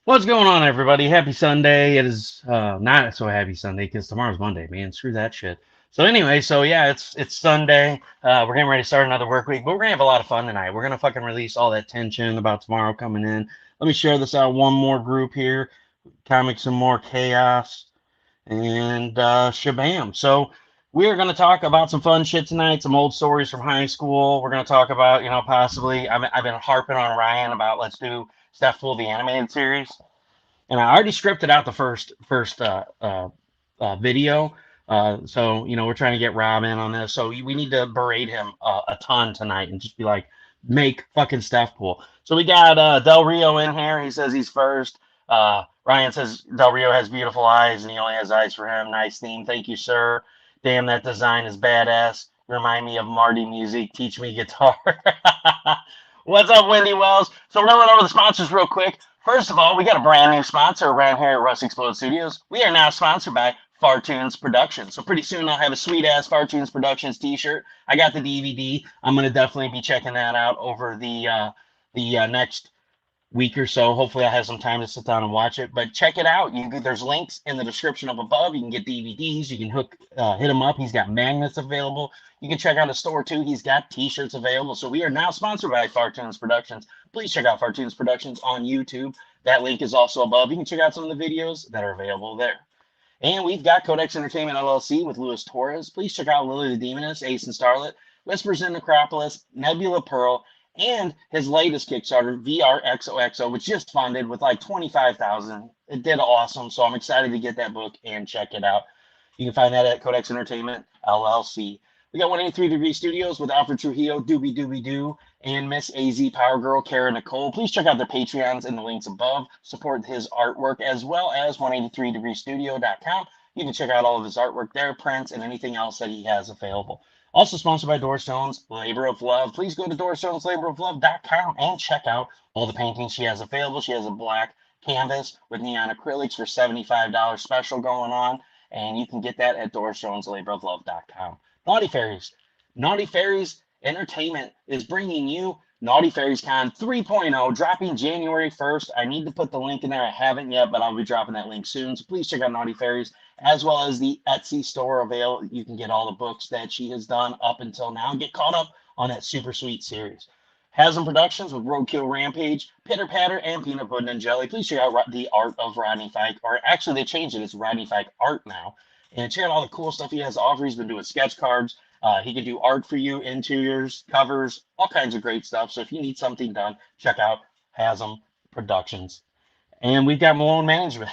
What's going on, everybody? Happy Sunday. It is not so happy Sunday because tomorrow's Monday, man. Screw that shit. So anyway, yeah, it's Sunday. We're getting ready to start another work week, but we're gonna have a lot of fun tonight. We're gonna fucking release all that tension about tomorrow coming in. Let me share this out one more group here. Comics and more chaos and shabam. So we are going to talk about some fun shit tonight, some old stories from high school. We're going to talk about, possibly. I've been harping on Ryan about let's do Stefpool the animated series, and I already scripted out the first video. So we're trying to get Rob in on this. So we need to berate him a ton tonight and just be like, make fucking Stefpool. So we got Del Rio in here. He says he's first. Ryan says Del Rio has beautiful eyes and he only has eyes for him. Nice theme. Thank you, sir. Damn, that design is badass. Remind me of Marty Music. Teach me guitar. What's up, Wendy Wells? So we're going over the sponsors real quick. First of all, we got a brand new sponsor around here at Russxplode Studios. We are now sponsored by Fartoons Productions. So pretty soon I'll have a sweet ass Fartoons Productions t-shirt. I got the DVD. I'm going to definitely be checking that out over the next week or so. Hopefully I have some time to sit down and watch it, but check it out. There's links in the description up above. You can get DVDs. You can hit him up. He's got magnets available. You can check out the store too. He's got t-shirts available. So we are now sponsored by Fartoons Productions. Please check out Fartoons Productions on YouTube. That link is also above. You can check out some of the videos that are available there. And we've got Codex Entertainment LLC with Luis Torres. Please check out Lily the Demoness, Ace and Starlet, Whispers in Necropolis, Nebula Pearl, and his latest Kickstarter, VR XOXO, which just funded with like $25,000. It did awesome, so I'm excited to get that book and check it out. You can find that at Codex Entertainment LLC. We got 183 Degree Studios with Alfred Trujillo, Doobie Doobie Doo, and Miss AZ Power Girl, Kara Nicole. Please check out their Patreons in the links above. Support his artwork as well as 183degreestudio.com. You can check out all of his artwork there, prints, and anything else that he has available. Also sponsored by Doris Jones Labor of Love. Please go to DorisJonesLaborOfLove.com and check out all the paintings she has available. She has a black canvas with neon acrylics for $75 special going on, and you can get that at DorisJonesLaborOfLove.com. Naughty Fairies. Naughty Fairies Entertainment is bringing you Naughty Fairies Con 3.0, dropping January 1st. I need to put the link in there. I haven't yet, but I'll be dropping that link soon. So please check out Naughty Fairies, as well as the Etsy store available. You can get all the books that she has done up until now and get caught up on that super sweet series. Hazzum Productions with Roadkill Rampage, Pitter Patter, and Peanut Pudding and Jelly. Please check out the art of Rodney Fike, or actually they changed it. It's Rodney Fike Art now. And check out all the cool stuff he has to offer. He's been doing sketch cards. He can do art for you, interiors, covers, all kinds of great stuff. So if you need something done, check out Hazzum Productions. And we've got Melone Management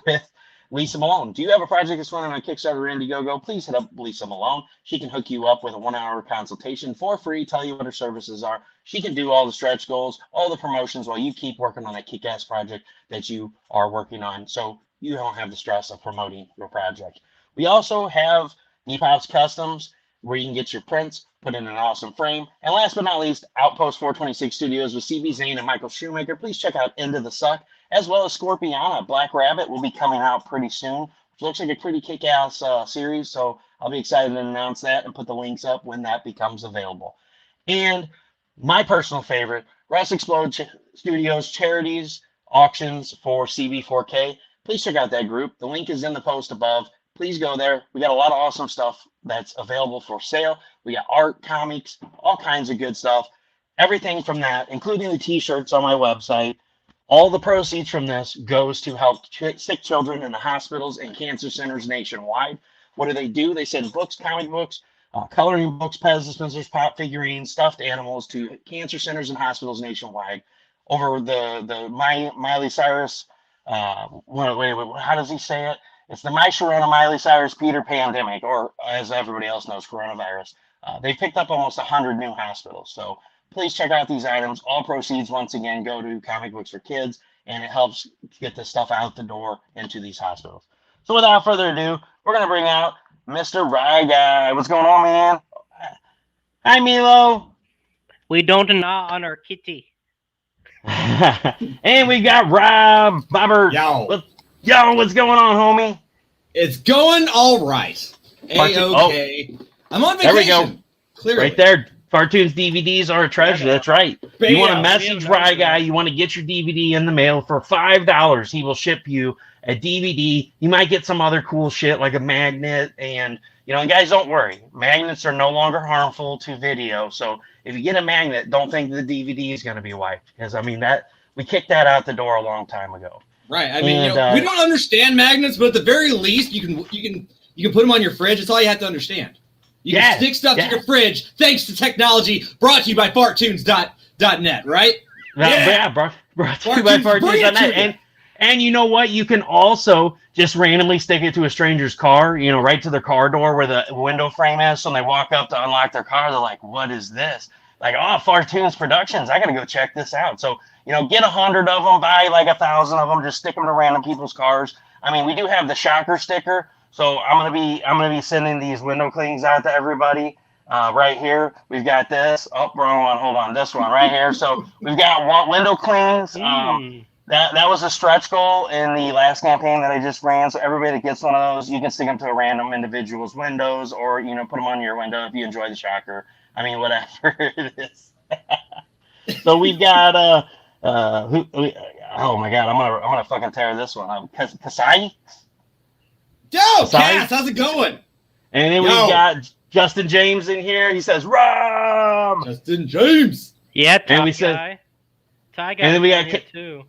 with Lisa Malone. Do you have a project that's running on Kickstarter or Indiegogo? Please hit up Lisa Malone. She can hook you up with a 1-hour consultation for free, tell you what her services are. She can do all the stretch goals, all the promotions while you keep working on that kick-ass project that you are working on, so you don't have the stress of promoting your project. We also have DPopp Customz, where you can get your prints put in an awesome frame. And last but not least, Outpost 426 Studios with CB Zane and Michael Shoemaker. Please check out Into the Suck, as well as Scorpiana. Black Rabbit will be coming out pretty soon, which looks like a pretty kick-ass series. So I'll be excited to announce that and put the links up when that becomes available. And my personal favorite, Russxplode Studios charities auctions for CB4K. Please check out that group. The link is in the post above. Please go there. We got a lot of awesome stuff that's available for sale. We got art, comics, all kinds of good stuff. Everything from that, including the t-shirts on my website. All the proceeds from this goes to help sick children in the hospitals and cancer centers nationwide. What do? They send books, comic books, coloring books, pens, dispensers, pop figurines, stuffed animals to cancer centers and hospitals nationwide. Over the Miley Cyrus, how does he say it? It's the My Sharona Miley Cyrus Peter pandemic, or as everybody else knows, coronavirus. They picked up almost 100 new hospitals. So please check out these items. All proceeds, once again, go to Comic Books for Kids, and it helps get this stuff out the door into these hospitals. So without further ado, we're going to bring out Mr. Rye Guy. What's going on, man? Hi, Milo. We don't gnaw on our kitty. And we got Rob Bobber. Yo, what's going on, homie? It's going all right. A-okay. I'm on vacation. There we go. Clearly. Right there. Fartoons DVDs are a treasure. That's right. You want to message Rye Guy, you want to get your DVD in the mail for $5. He will ship you a DVD. You might get some other cool shit like a magnet. And, guys, don't worry. Magnets are no longer harmful to video. So if you get a magnet, don't think the DVD is going to be wiped. Because, we kicked that out the door a long time ago. Right. I mean, we don't understand magnets, but at the very least, you can put them on your fridge. That's all you have to understand. You can stick stuff to your fridge thanks to technology brought to you by Fartoons.net, right? Brought to you by Fartoons.net. And you know what? You can also just randomly stick it to a stranger's car, right to their car door where the window frame is. So when they walk up to unlock their car, they're like, what is this? Like, Fartoons Productions. I got to go check this out. So, get 100 of them, buy like 1,000 of them, just stick them to random people's cars. We do have the shocker sticker. So I'm gonna be sending these window clings out to everybody. Right here, we've got this. Oh, wrong one. Hold on, this one right here. So we've got window clings. That was a stretch goal in the last campaign that I just ran. So everybody that gets one of those, you can stick them to a random individual's windows, or put them on your window if you enjoy the shocker. Whatever it is. So we've got oh my god, I'm gonna fucking tear this one up. Kasai. Yo, Cass, how's it going? And then we've got Justin James in here. He says, "Rum." Justin James. Yeah, and we Ty Guy. And then we got too.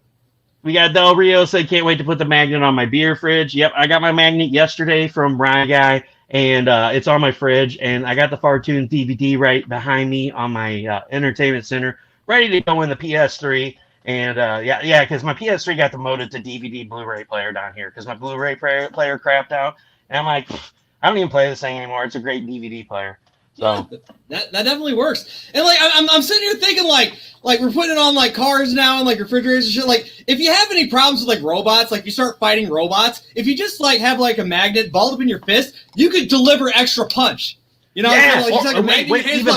We got Del Rio said, "Can't wait to put the magnet on my beer fridge." Yep, I got my magnet yesterday from Rye Guy, and it's on my fridge. And I got the Fartoons DVD right behind me on my entertainment center, ready to go in the PS3. And because my PS3 got demoted to DVD Blu-ray player down here because my Blu-ray player crapped out. And I'm like, I don't even play this thing anymore. It's a great DVD player. So that definitely works. And like I'm sitting here thinking like we're putting it on like cars now and like refrigerators and shit. Like if you have any problems with like robots, like you start fighting robots, if you just like have like a magnet balled up in your fist, you could deliver extra punch. Even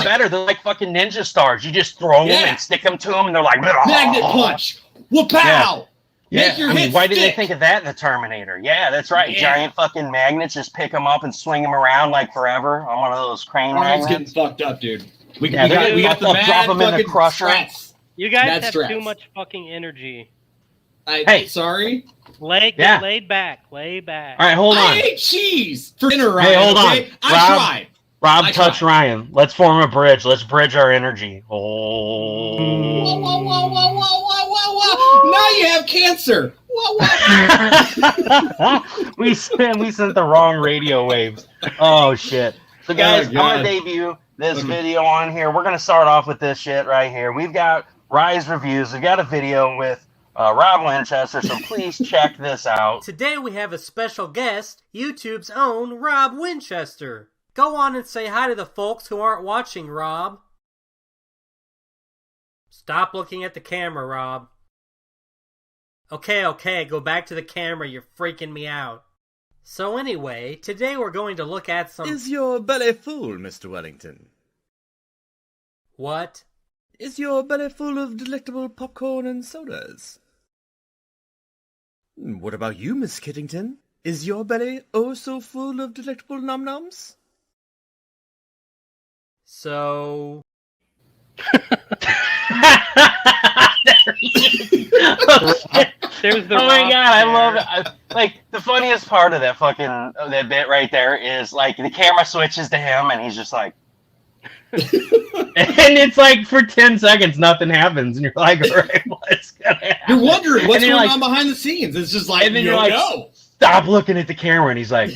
better, they're like fucking ninja stars. You just throw them and stick them to them, and they're like magnet punch. Whoop-pow! Yeah. Why didn't they think of that in the Terminator? Yeah, that's right. Yeah. Giant fucking magnets, just pick them up and swing them around like forever on one of those crane magnets. Getting fucked up, dude. We got the drop them in the crusher. Strats. You guys have too much fucking energy. Sorry. Lay back. All right, hold on. I ate cheese for dinner, Ryan. Hey, hold on. I tried. Rob, touch Ryan. Let's form a bridge. Let's bridge our energy. Oh. Whoa. Now you have cancer. We sent the wrong radio waves. Oh, shit. So, guys, I'm going to debut this video on here. We're going to start off with this shit right here. We've got Rye's reviews. We've got a video with Rob Winchester, so please check this out. Today we have a special guest, YouTube's own Rob Winchester. Go on and say hi to the folks who aren't watching, Rob. Stop looking at the camera, Rob. Okay, go back to the camera, you're freaking me out. So anyway, today we're going to look at some... Is your belly full, Mr. Wellington? What? Is your belly full of delectable popcorn and sodas? What about you, Miss Kiddington? Is your belly oh so full of delectable nom-noms? So... There's the oh my god, I love it. Like, the funniest part of that bit right there is, like, the camera switches to him, and he's just like... and it's like, for 10 seconds, nothing happens, and you're like, all right, what's gonna happen? You're wondering what's going on behind the scenes. It's just like, and then you're like, stop looking at the camera, and he's like...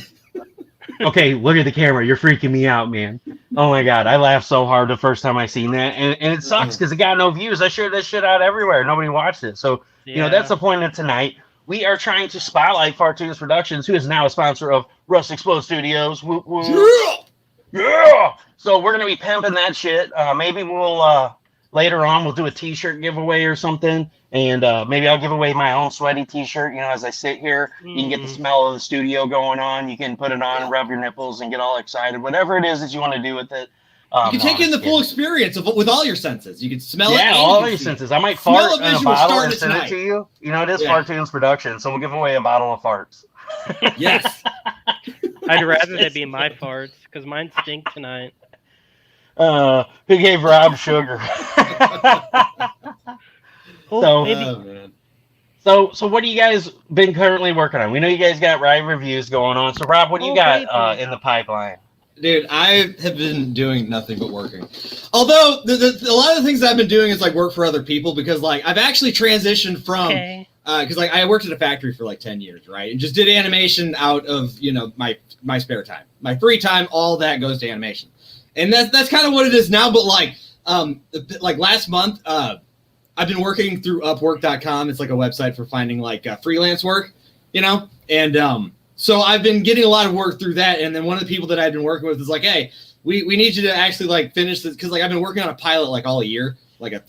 Okay, look at the camera. You're freaking me out, man. Oh my god, I laughed so hard the first time I seen that, and it sucks because it got no views. I shared this shit out everywhere. Nobody watched it. So that's the point of tonight. We are trying to spotlight Fartoons Productions, who is now a sponsor of Russxplode Studios. Whoop, whoop. Yeah. So we're gonna be pimping that shit. Maybe we'll later on we'll do a T-shirt giveaway or something. And maybe I'll give away my own sweaty T-shirt. As I sit here, you can get the smell of the studio going on. You can put it on, rub your nipples, and get all excited. Whatever it is that you want to do with it. You can take in the full experience with all your senses. You can smell it. Yeah, all your senses. I might fart in a bottle and send it to you. It is Fartoons Production, so we'll give away a bottle of farts. Yes. I'd rather they be my farts because mine stink tonight. Who gave Rob sugar? Oh, man. So what do you guys been currently working on? We know you guys got ride reviews going on. So Rob, what do you got in the pipeline? Dude, I have been doing nothing but working. Although a lot of the things I've been doing is like work for other people because like I've actually transitioned from because like I worked at a factory for like 10 years, right? And just did animation out of my spare time, my free time. All that goes to animation, and that's kind of what it is now. But like last month, I've been working through Upwork.com. It's like a website for finding like freelance work, and so I've been getting a lot of work through that. And then one of the people that I've been working with is like, hey, we need you to actually like finish this because like I've been working on a pilot like all year, they're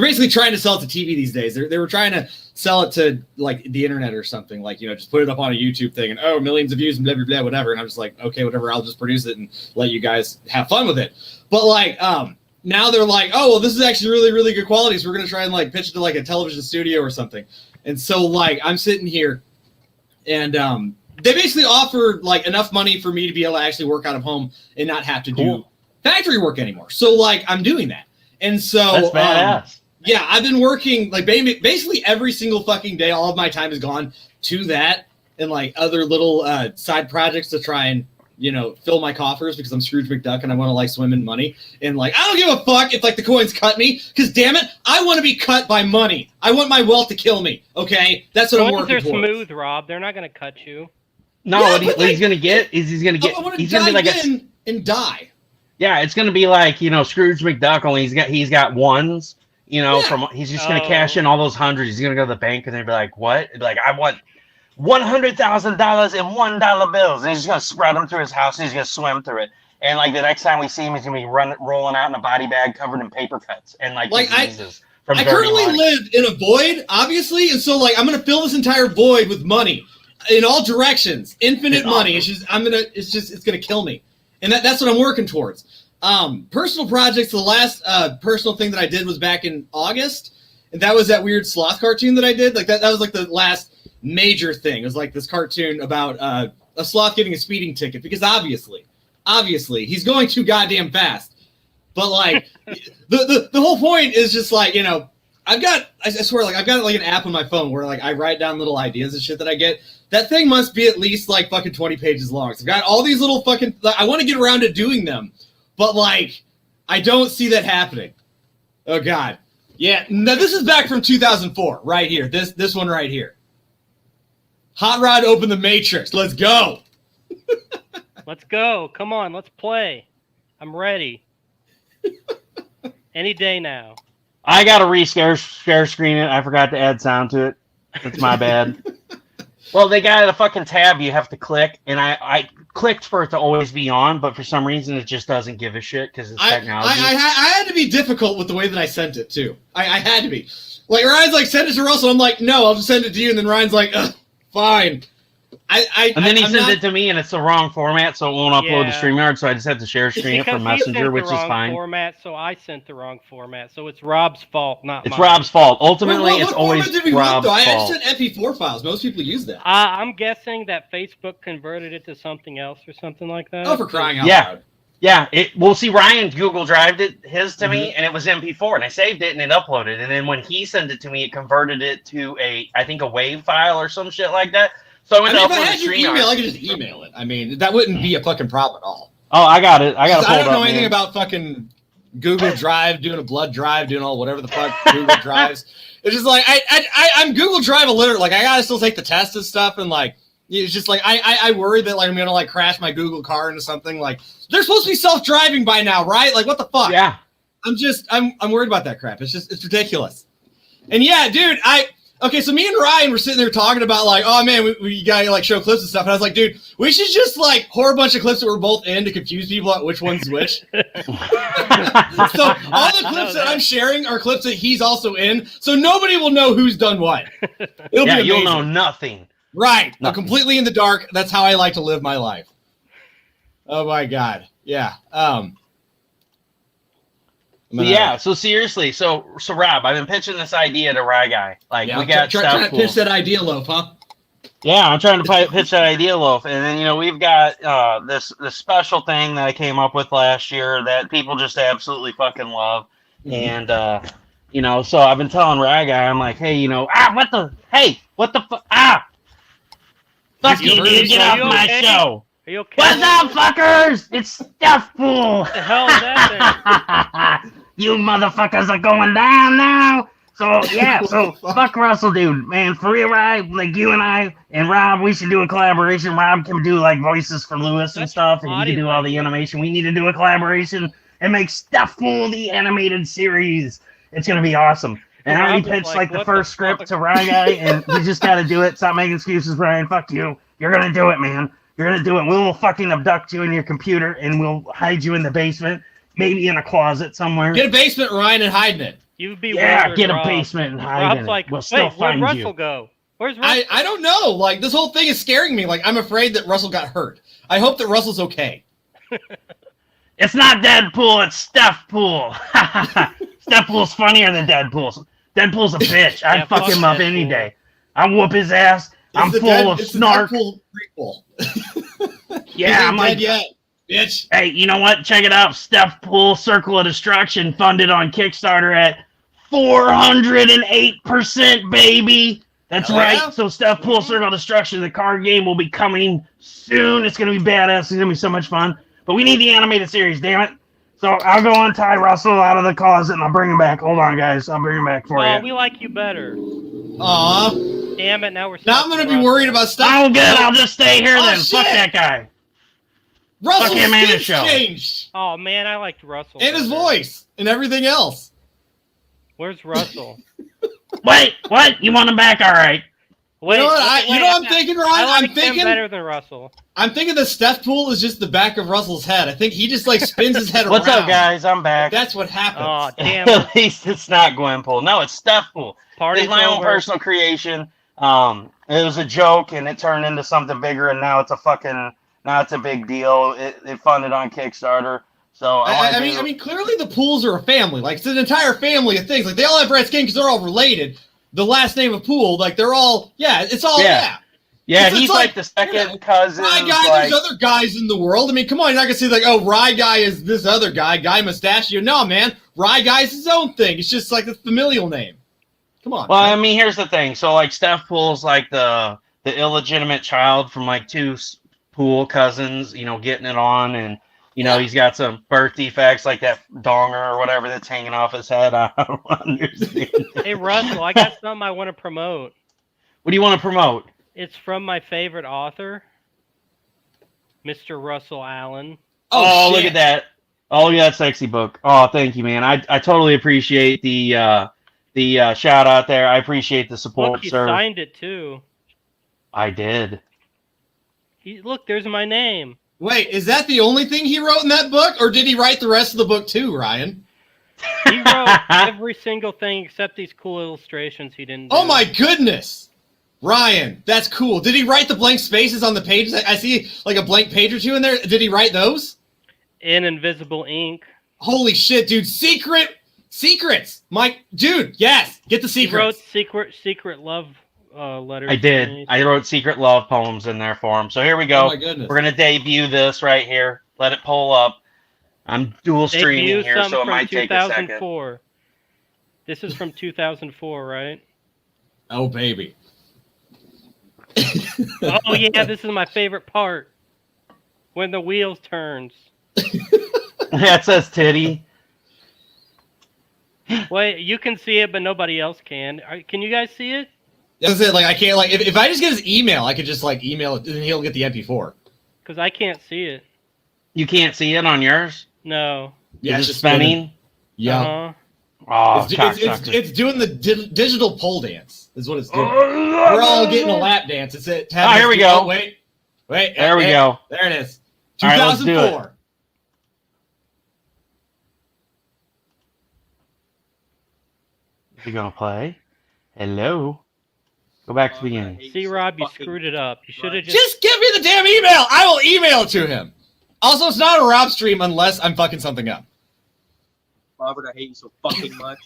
basically trying to sell it to TV these days. They were trying to sell it to like the internet or something, like just put it up on a YouTube thing and millions of views and blah blah blah whatever. And I'm just like, okay, whatever, I'll just produce it and let you guys have fun with it. But like now they're like, oh well, this is actually really, really good quality, so we're gonna try and like pitch it to like a television studio or something. And so like I'm sitting here and they basically offer like enough money for me to be able to actually work out of home and not have to do factory work anymore. So like I'm doing that. And so that's badass. Yeah, I've been working like basically every single fucking day. All of my time has gone to that and like other little side projects to try and fill my coffers because I'm Scrooge McDuck and I want to like swim in money. And like I don't give a fuck if like the coins cut me because damn it, I want to be cut by money. I want my wealth to kill me. Okay, that's what I'm working they're towards. smooth, Rob. They're not gonna cut you. No, Yeah, what he's gonna get is he's gonna be like and die. Yeah, it's gonna be like Scrooge McDuck, only he's got ones. He's just gonna cash in all those hundreds. He's gonna go to the bank and they'll be like, "What?" Be like, "I want $100,000 in $1 bills," and he's just gonna spread them through his house. And he's gonna swim through it, and like the next time we see him, he's gonna be rolling out in a body bag covered in paper cuts and like diseases. I currently money. live in a void, obviously, and so like I'm gonna fill this entire void with money in all directions, infinite money. It's gonna kill me, and that's what I'm working towards. Personal projects. The last personal thing that I did was back in August, and that was that weird sloth cartoon that I did. Like that was like the last major thing. It was like this cartoon about a sloth getting a speeding ticket because obviously he's going too goddamn fast. But like the whole point is just like I swear like I've got like an app on my phone where like I write down little ideas and shit that I get. That thing must be at least like fucking 20 pages long. So I've got all these little fucking. I want to get around to doing them. But, like, I don't see that happening. Oh, God. Yeah. Now, this is back from 2004, right here. This one right here. Hot Rod open the Matrix. Let's go. Let's go. Come on. Let's play. I'm ready. Any day now. I got to share screen it. I forgot to add sound to it. That's my bad. Well, they got a fucking tab you have to click, and I clicked for it to always be on, but for some reason it just doesn't give a shit because it's technology. I had to be difficult with the way that I sent it, too. I had to be. Like, Ryan's like, send it to Russell. I'm like, no, I'll just send it to you. And then Ryan's like, fine. And then he sends it to me, and it's the wrong format, so it won't upload to StreamYard, so I just have to share screen it from Messenger, which is fine. Format, so I sent the wrong format, so it's Rob's fault, not mine. It's Rob's fault. Ultimately, it's always Rob's fault. I sent MP4 files. Most people use that. I'm guessing that Facebook converted it to something else or something like that. Oh, for crying out loud. Yeah, see, Ryan Google Drived his to me, and it was MP4, and I saved it, and it uploaded. And then when he sent it to me, it converted it to I think a WAV file or some shit like that. So I if I had your email, I could just email it. I mean, that wouldn't be a fucking problem at all. Oh, I got it. I don't know anything about fucking Google Drive, doing a blood drive, doing all whatever the fuck Google Drives. It's just like I'm Google Drive illiterate. Like I gotta still take the test and stuff, and like it's just like I worry that like I'm gonna like crash my Google car into something. Like they're supposed to be self-driving by now, right? Like what the fuck? Yeah. I'm worried about that crap. It's ridiculous. And yeah, dude, okay, so me and Ryan were sitting there talking about like, oh man, we gotta like show clips and stuff. And I was like, dude, we should just like whore a bunch of clips that we're both in to confuse people on which one's which. So all the clips that I'm sharing are clips that he's also in, so nobody will know who's done what. It'll be amazing. You'll know nothing. Right. I'm completely in the dark. That's how I like to live my life. Oh my God. Yeah. So seriously, so Rob, I've been pitching this idea to Rye Guy. Like we got trying to pitch that idea, loaf, huh? Yeah, I'm trying to pitch that idea, Loaf, and then we've got this special thing that I came up with last year that people just absolutely fucking love, and so I've been telling Rag Guy, I'm like, hey, what the fuck, fuck you, dude, get off my show. Are you okay? What's up, fuckers? It's Stefpool. What the hell is that thing? You motherfuckers are going down now. So yeah, so fuck Russell, dude, man. For real, Rob, like you and I and Rob, we should do a collaboration. Rob can do like voices for Lewis and stuff, and you can do all the animation. We need to do a collaboration and make Stefpool the animated series. It's gonna be awesome. And I already pitched like the first script to Ryan Guy, and you just gotta do it. Stop making excuses, Ryan. Fuck you. You're gonna do it, man. You're gonna do it. We'll fucking abduct you in your computer, and we'll hide you in the basement, maybe in a closet somewhere. Get a basement, Ryan, and hide in it. You'd be get Rob. a basement and hide Rob's in like, it. We'll still wait, find where'd you. Russell go? Where's Russell? I don't know. Like, this whole thing is scaring me. Like, I'm afraid that Russell got hurt. I hope that Russell's okay. It's not Deadpool, it's Stefpool. Stefpool's funnier than Deadpool. Deadpool's a bitch. I'd fuck him up any day. I'll whoop his ass. I'm full of snark. It's the Deadpool prequel. Yeah, I'm like, yet, bitch. Hey, you know what? Check it out. Stefpool Circle of Destruction funded on Kickstarter at 408%, baby. That's right. Yeah. So Stefpool Circle of Destruction, the card game, will be coming soon. It's going to be badass. It's going to be so much fun. But we need the animated series, damn it. So I'll go untie Russell out of the closet and I'll bring him back. Hold on, guys. I'll bring him back for you. We like you better. Aw. Damn it, now we're Now I'm going to be worried about stuff. Oh, good. I'll just stay here then. Shit. Fuck that guy. Russell's him and his skin show. changed. Oh, man, I liked Russell. And his better. voice. And everything else. Where's Russell? Wait, what? You want him back? All right. Wait, You know what I'm thinking, Ryan? I like I'm thinking him better than Russell. I'm thinking the Stefpool is just the back of Russell's head. I think he just like spins his head around. What's up, guys? I'm back. That's what happens. Oh, damn it. At least it's not Gwenpool. No, it's Stefpool. Party's It's my own over. personal creation. It was a joke, and it turned into something bigger, and now it's a big deal. It funded on Kickstarter. So I mean, clearly the Pools are a family. Like, it's an entire family of things. Like, they all have red skin because they're all related. The last name of Pool, like, they're all, it's all, Yeah, he's like the second cousin. Rye Guy, there's other guys in the world. I mean, come on, you're not going to say, like, oh, Rye Guy is this other guy, Guy Mustachio. No, man. Rye Guy's his own thing. It's just like a familial name. Come on. Well, man. I mean, here's the thing. So, like, Stefpool's like the illegitimate child from, like, two Pool cousins, getting it on, and he's got some birth defects like that donger or whatever that's hanging off his head. I don't understand. Hey, Russell, I got something I want to promote. What do you want to promote? It's from my favorite author, Mr. Russell Allen. Oh, look shit. at that. Oh, look at that sexy book. Oh, thank you, man. I totally appreciate the shout out there. I appreciate the support, Look, you sir. signed it, too. I did. Look, there's my name. Wait, is that the only thing he wrote in that book, or did he write the rest of the book too, Ryan? He wrote every single thing except these cool illustrations he didn't do. Oh my goodness! Ryan, that's cool. Did he write the blank spaces on the pages? I see like a blank page or two in there. Did he write those? In invisible ink. Holy shit, dude. Secrets! Mike, dude, yes! Get the He secrets. wrote secret love letters. I did. I wrote secret love poems in there for him. So here we go. Oh my goodness. We're going to debut this right here. Let it pull up. I'm dual streaming Debut here, some so it from might take a second. 2004. This is from 2004, right? Oh, baby. Oh, yeah, this is my favorite part. When the wheels turns. That says titty. Wait, you can see it, but nobody else can. Can you guys see it? That's it. Like, I can't, like, if I just get his email, I could just, like, email it, and he'll get the MP4. Because I can't see it. You can't see it on yours? No. Yeah, Is it's it just spinning? Yeah. Uh-huh. Oh, It's doing the digital pole dance, is what it's doing. We're all getting a lap dance. It's it. Oh, here we go. Wait. There we go. There it is. All right, let's do 2004. it. Is he going to play? Hello? Go back to the beginning. See, Rob, you screwed it up. You should have just... Just give me the damn email. I will email it to him. Also, it's not a Rob stream unless I'm fucking something up. Robert, I hate you so fucking much.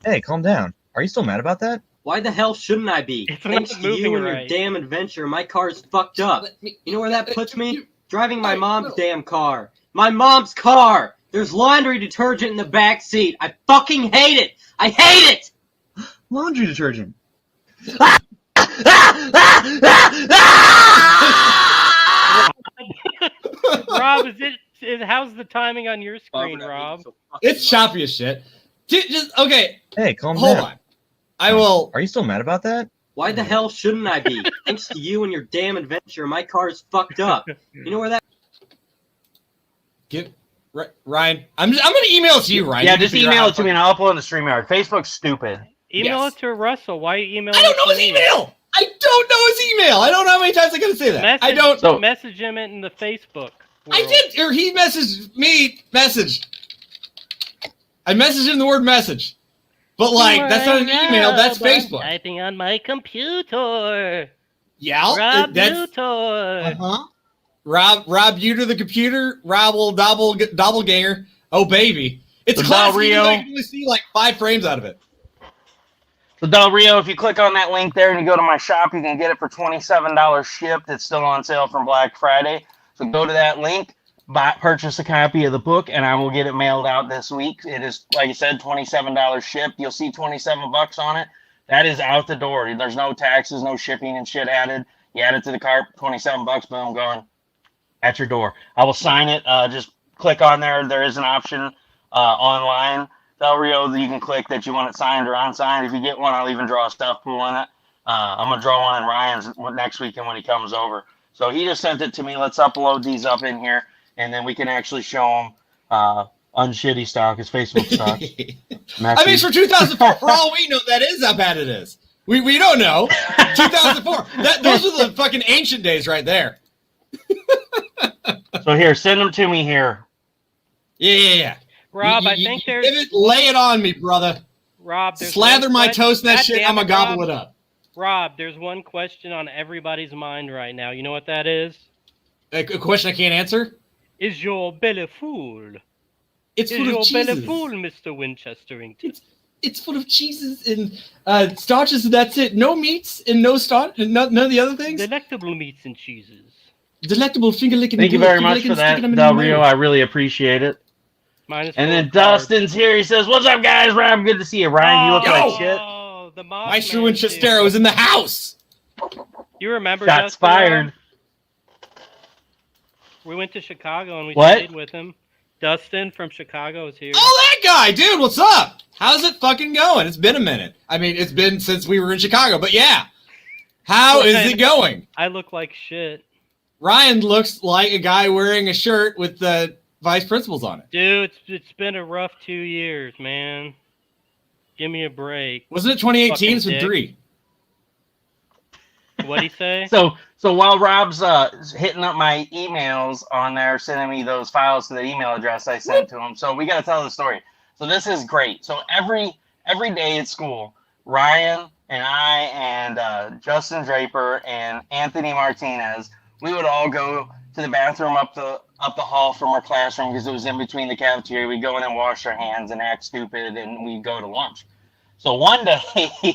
Hey, calm down. Are you still mad about that? Why the hell shouldn't I be? It's not Thanks to moving you and your right. damn adventure, my car's fucked up. You know where that puts me? Driving my mom's damn car. My mom's car! There's laundry detergent in the back seat. I fucking hate it! I hate it! Laundry detergent. Rob, how's the timing on your screen, Rob? It's choppy as shit. Just okay. Hey, calm Hold down. on. I will. Are you still mad about that? Why the hell shouldn't I be? Thanks to you and your damn adventure, my car's fucked up. You know where that... Ryan. I'm gonna email it to you, Ryan. Yeah, You can just figure email out it to me and I'll upload in the StreamYard. Facebook's stupid. Email Yes. it to Russell. Why email? I don't know his email. I don't know his email. I don't know how many times I gotta say that. I don't. So- message him in the Facebook. I world. did, or he messaged me. I messaged him the word message, but like that's not an email. That's Facebook. Typing on my computer. Yeah, Rob that's Butor. Rob you to the computer. Rob will doppelganger. Oh baby, it's The classic. Del You Rio. can only see like 5 frames out of it. So Del Rio, if you click on that link there and you go to my shop, you can get it for $27 shipped. It's still on sale from Black Friday. So go to that link, purchase a copy of the book, and I will get it mailed out this week. It is, like I said, $27 shipped. You'll see $27 on it. That is out the door. There's no taxes, no shipping and shit added. You add it to the cart, $27, boom, going at your door. I will sign it. Just click on there. There is an option online, Del Rio, that you can click that you want it signed or unsigned. If you get one, I'll even draw a Stefpool on it. I'm going to draw one in Ryan's next weekend when he comes over. So he just sent it to me. Let's upload these up in here, and then we can actually show them unshitty stock is Facebook stock. I mean, for 2004, for all we know, that is how bad it is. We don't know. 2004. Those are the fucking ancient days right there. So here, send them to me here. Yeah. Rob, I think there's... Lay it on me, brother. Rob, there's Slather one my question- toast in that God shit, damn I'm it, going to gobble Rob. it up. Rob, there's one question on everybody's mind right now. You know what that is? A question I can't answer? Is your belly full? It's Is full your of belly cheeses. full, Mr. Winchesterington? It's full of cheeses and starches, and that's it. No meats and no starch, and none of the other things. Delectable meats and cheeses. Delectable finger licking. Thank you very much for that, Del Rio. I really appreciate it. Minus And then 4 cards. Dustin's here. He says, "What's up, guys? Rob, good to see you. Ryan, you look like shit." Oh, the Mothman Maestro dude. Winchester is in the house. You remember Shots Dustin, fired. Rob? We went to Chicago and we What? stayed with him. Dustin from Chicago is here. Oh, that guy, dude. What's up? How's it fucking going? It's been a minute. I mean, it's been since we were in Chicago, but yeah. How is it going? I look like shit. Ryan looks like a guy wearing a shirt with the vice principals on it. Dude, it's been a rough 2 years, man. Give me a break. Wasn't it 2018? Fucking It's been dick. 3. What'd he say? So while Rob's hitting up my emails on there, sending me those files to the email address I sent to him. So we got to tell the story. So this is great. So every day at school, Ryan and I and Justin Draper and Anthony Martinez, we would all go to the bathroom up the hall from our classroom because it was in between the cafeteria. We'd go in and wash our hands and act stupid, and we'd go to lunch. So one day,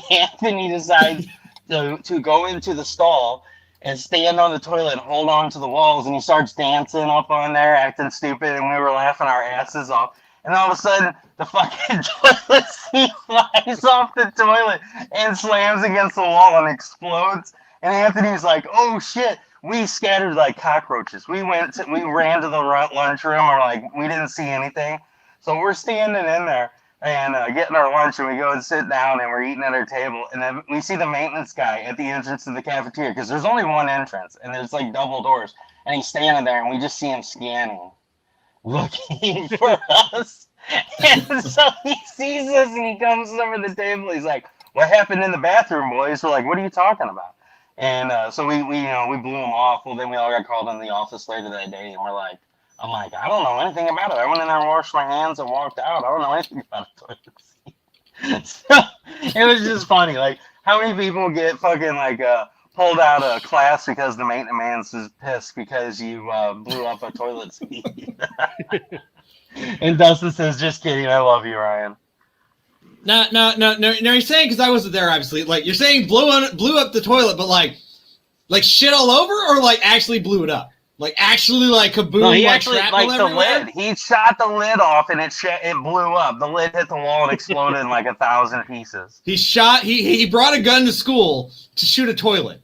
Anthony decides to go into the stall and stand on the toilet and hold on to the walls, and he starts dancing up on there, acting stupid, and we were laughing our asses off. And all of a sudden, the fucking toilet seat flies off the toilet and slams against the wall and explodes. And Anthony's like, "Oh shit!" We scattered like cockroaches. We ran to the lunchroom, or like we didn't see anything. So we're standing in there and getting our lunch, and we go and sit down, and we're eating at our table, and then we see the maintenance guy at the entrance to the cafeteria because there's only one entrance, and there's like double doors, and he's standing there, and we just see him scanning, looking for us. And so he sees us, and he comes over the table. He's like, "What happened in the bathroom, boys?" We're like, "What are you talking about?" And so we blew him off. Well, then we all got called into the office later that day, and I'm like, "I don't know anything about it. I went in there and washed my hands and walked out. I don't know anything about a toilet seat." So it was just funny. Like, how many people get fucking like pulled out of class because the maintenance man's is pissed because you blew up a toilet seat? And Dustin says, "Just kidding. I love you, Ryan." No. You're saying, because I wasn't there, obviously. Like, you're saying blew up the toilet, but like shit all over, or like actually blew it up? Like actually like kaboom? No, he like actually shrapnel like the everywhere? lid. He shot the lid off, and it blew up. The lid hit the wall and exploded in like 1,000 pieces. He brought a gun to school to shoot a toilet.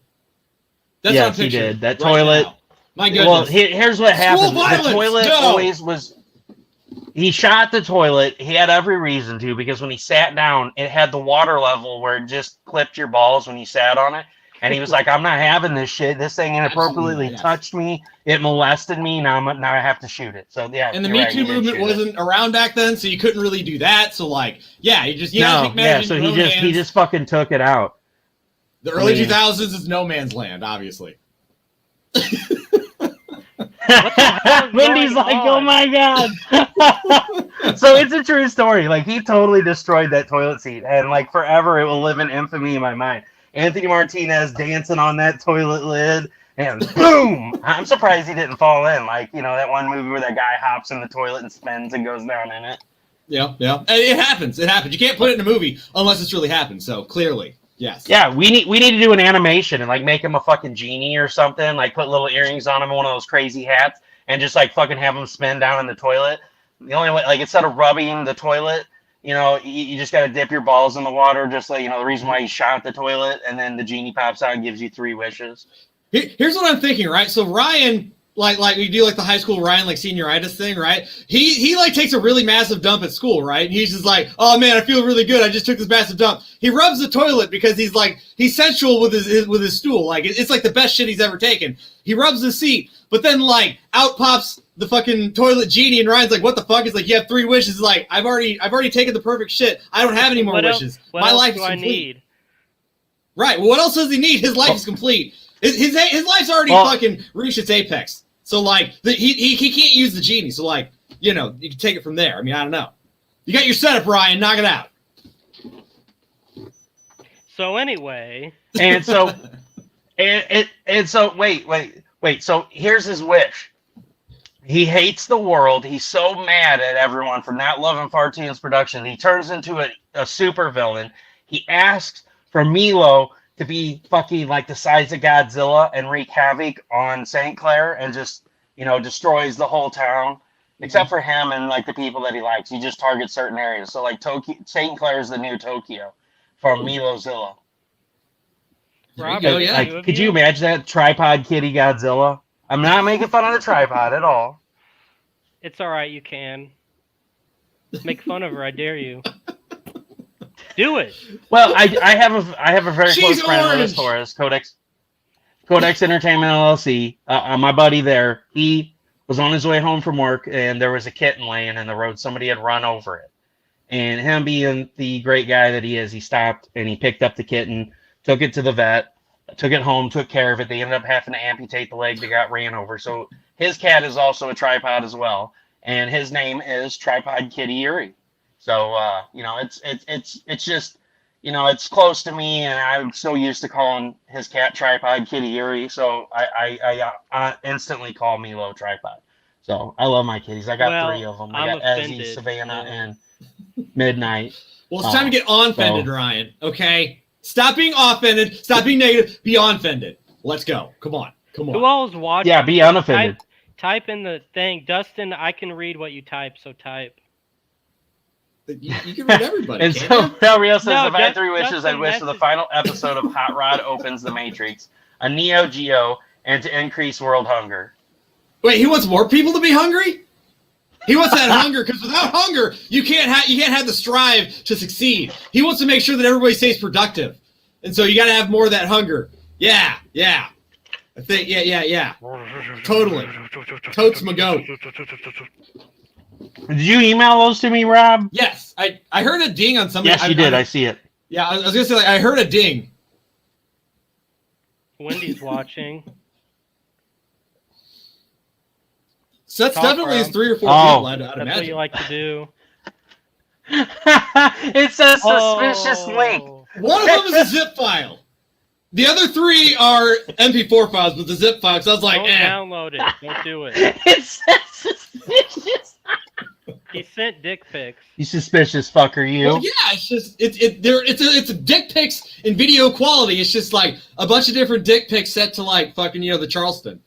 That's what I'm Yes, he picturing did. That right toilet. now. My goodness. Well, here's what happened. violence, The toilet no! always was. He shot the toilet. He had every reason to, because when he sat down, it had the water level where it just clipped your balls when you sat on it. And he was like, "I'm not having this shit. This thing inappropriately yes. touched me. It molested me. Now I have to shoot it." So yeah. And the you're Me right, Too he did movement shoot it. wasn't around back then, so you couldn't really do that. So like, yeah, you just So he just fucking took it out. the early Yeah. 2000s is no man's land, obviously. Wendy's like, "Oh my god!" So it's a true story. Like, he totally destroyed that toilet seat, and like forever, it will live in infamy in my mind. Anthony Martinez dancing on that toilet lid, and boom! I'm surprised he didn't fall in. Like, that one movie where that guy hops in the toilet and spins and goes down in it. Yeah. And it happens. You can't put it in a movie unless it's really happened. So clearly, yes. Yeah, we need to do an animation and like make him a fucking genie or something. Like, put little earrings on him and one of those crazy hats, and just like fucking have him spin down in the toilet. The only way, like, instead of rubbing the toilet, you just gotta dip your balls in the water, just like, the reason why he shot the toilet, and then the genie pops out and gives you 3 wishes. Here's what I'm thinking, right? So Ryan, like we do like the high school Ryan like senioritis thing, right? He like takes a really massive dump at school, right? And he's just like, "Oh man, I feel really good. I just took this massive dump." He rubs the toilet because he's sensual with his stool. Like, it's like the best shit he's ever taken. He rubs the seat, but then like out pops the fucking toilet genie, and Ryan's like, "What the fuck?" He's like, "You have 3 wishes." He's like, I've already taken the perfect shit. I don't have any more wishes. My life is complete. Need? Right. Well, what else does he need? His life is complete. His life's already fucking reached its apex. So like he can't use the genie. So like, you can take it from there. I mean, I don't know. You got your setup, Ryan. Knock it out. So anyway, And so and so wait. So here's his wish. He hates the world. He's so mad at everyone for not loving Fartoons production. He turns into a super villain. He asks for Milo to be fucking like the size of Godzilla and wreak havoc on St. Clair and just, destroys the whole town, except for him and like the people that he likes. He just targets certain areas. So like St. Clair is the new Tokyo for Milozilla. Rob, go, Could you imagine that tripod kitty Godzilla? I'm not making fun of the tripod at all. It's all right. You can make fun of her. I dare you. Do it. Well, I have a very She's close friend, orange. Lewis Torres, Codex Entertainment LLC. My buddy there, he was on his way home from work, and there was a kitten laying in the road. Somebody had run over it, and him being the great guy that he is, he stopped and he picked up the kitten, took it to the vet, took it home, took care of it. They ended up having to amputate the leg that got ran over. So his cat is also a tripod as well, and his name is Tripod Kitty Yuri. So it's just, it's close to me, and I'm so used to calling his cat Tripod Kitty Yuri. So I instantly call Milo Tripod. So I love my kitties. I got 3 of them. I got Ezzy, Savannah, and Midnight. Well, it's time to get on-fended, Ryan. Okay. Stop being off-ended. Stop being negative. Be on-fended. Let's go. Come on. Who all is watching? Yeah, be unoffended. Type in the thing. Dustin, I can read what you type, so type. You can read everybody. And so Del Rio says, No, if I had 3 wishes, Dustin I'd wish for the messaged- final episode of Hot Rod Opens the Matrix, a Neo Geo, and to increase world hunger. Wait, he wants more people to be hungry? He wants that hunger, because without hunger, you can't have the strive to succeed. He wants to make sure that everybody stays productive. And so you got to have more of that hunger. Yeah. I think, yeah. Totally. Totes my goat. Did you email those to me, Rob? Yes, I heard a ding on somebody. Yes, you did. I see it. Yeah, I was going to say, I heard a ding. Wendy's watching. So that's Talk, definitely Rob. is 3 or 4 Oh. people, I'd That's imagine. what you like to do. It's a suspicious link. One of them is a zip file. The other 3 are MP4 files, but the zip files, I was like, Don't download it. Don't do it. It's suspicious. He sent dick pics. You suspicious fucker, you. Well, yeah, it's just it's a dick pics in video quality. It's just like a bunch of different dick pics set to like fucking the Charleston.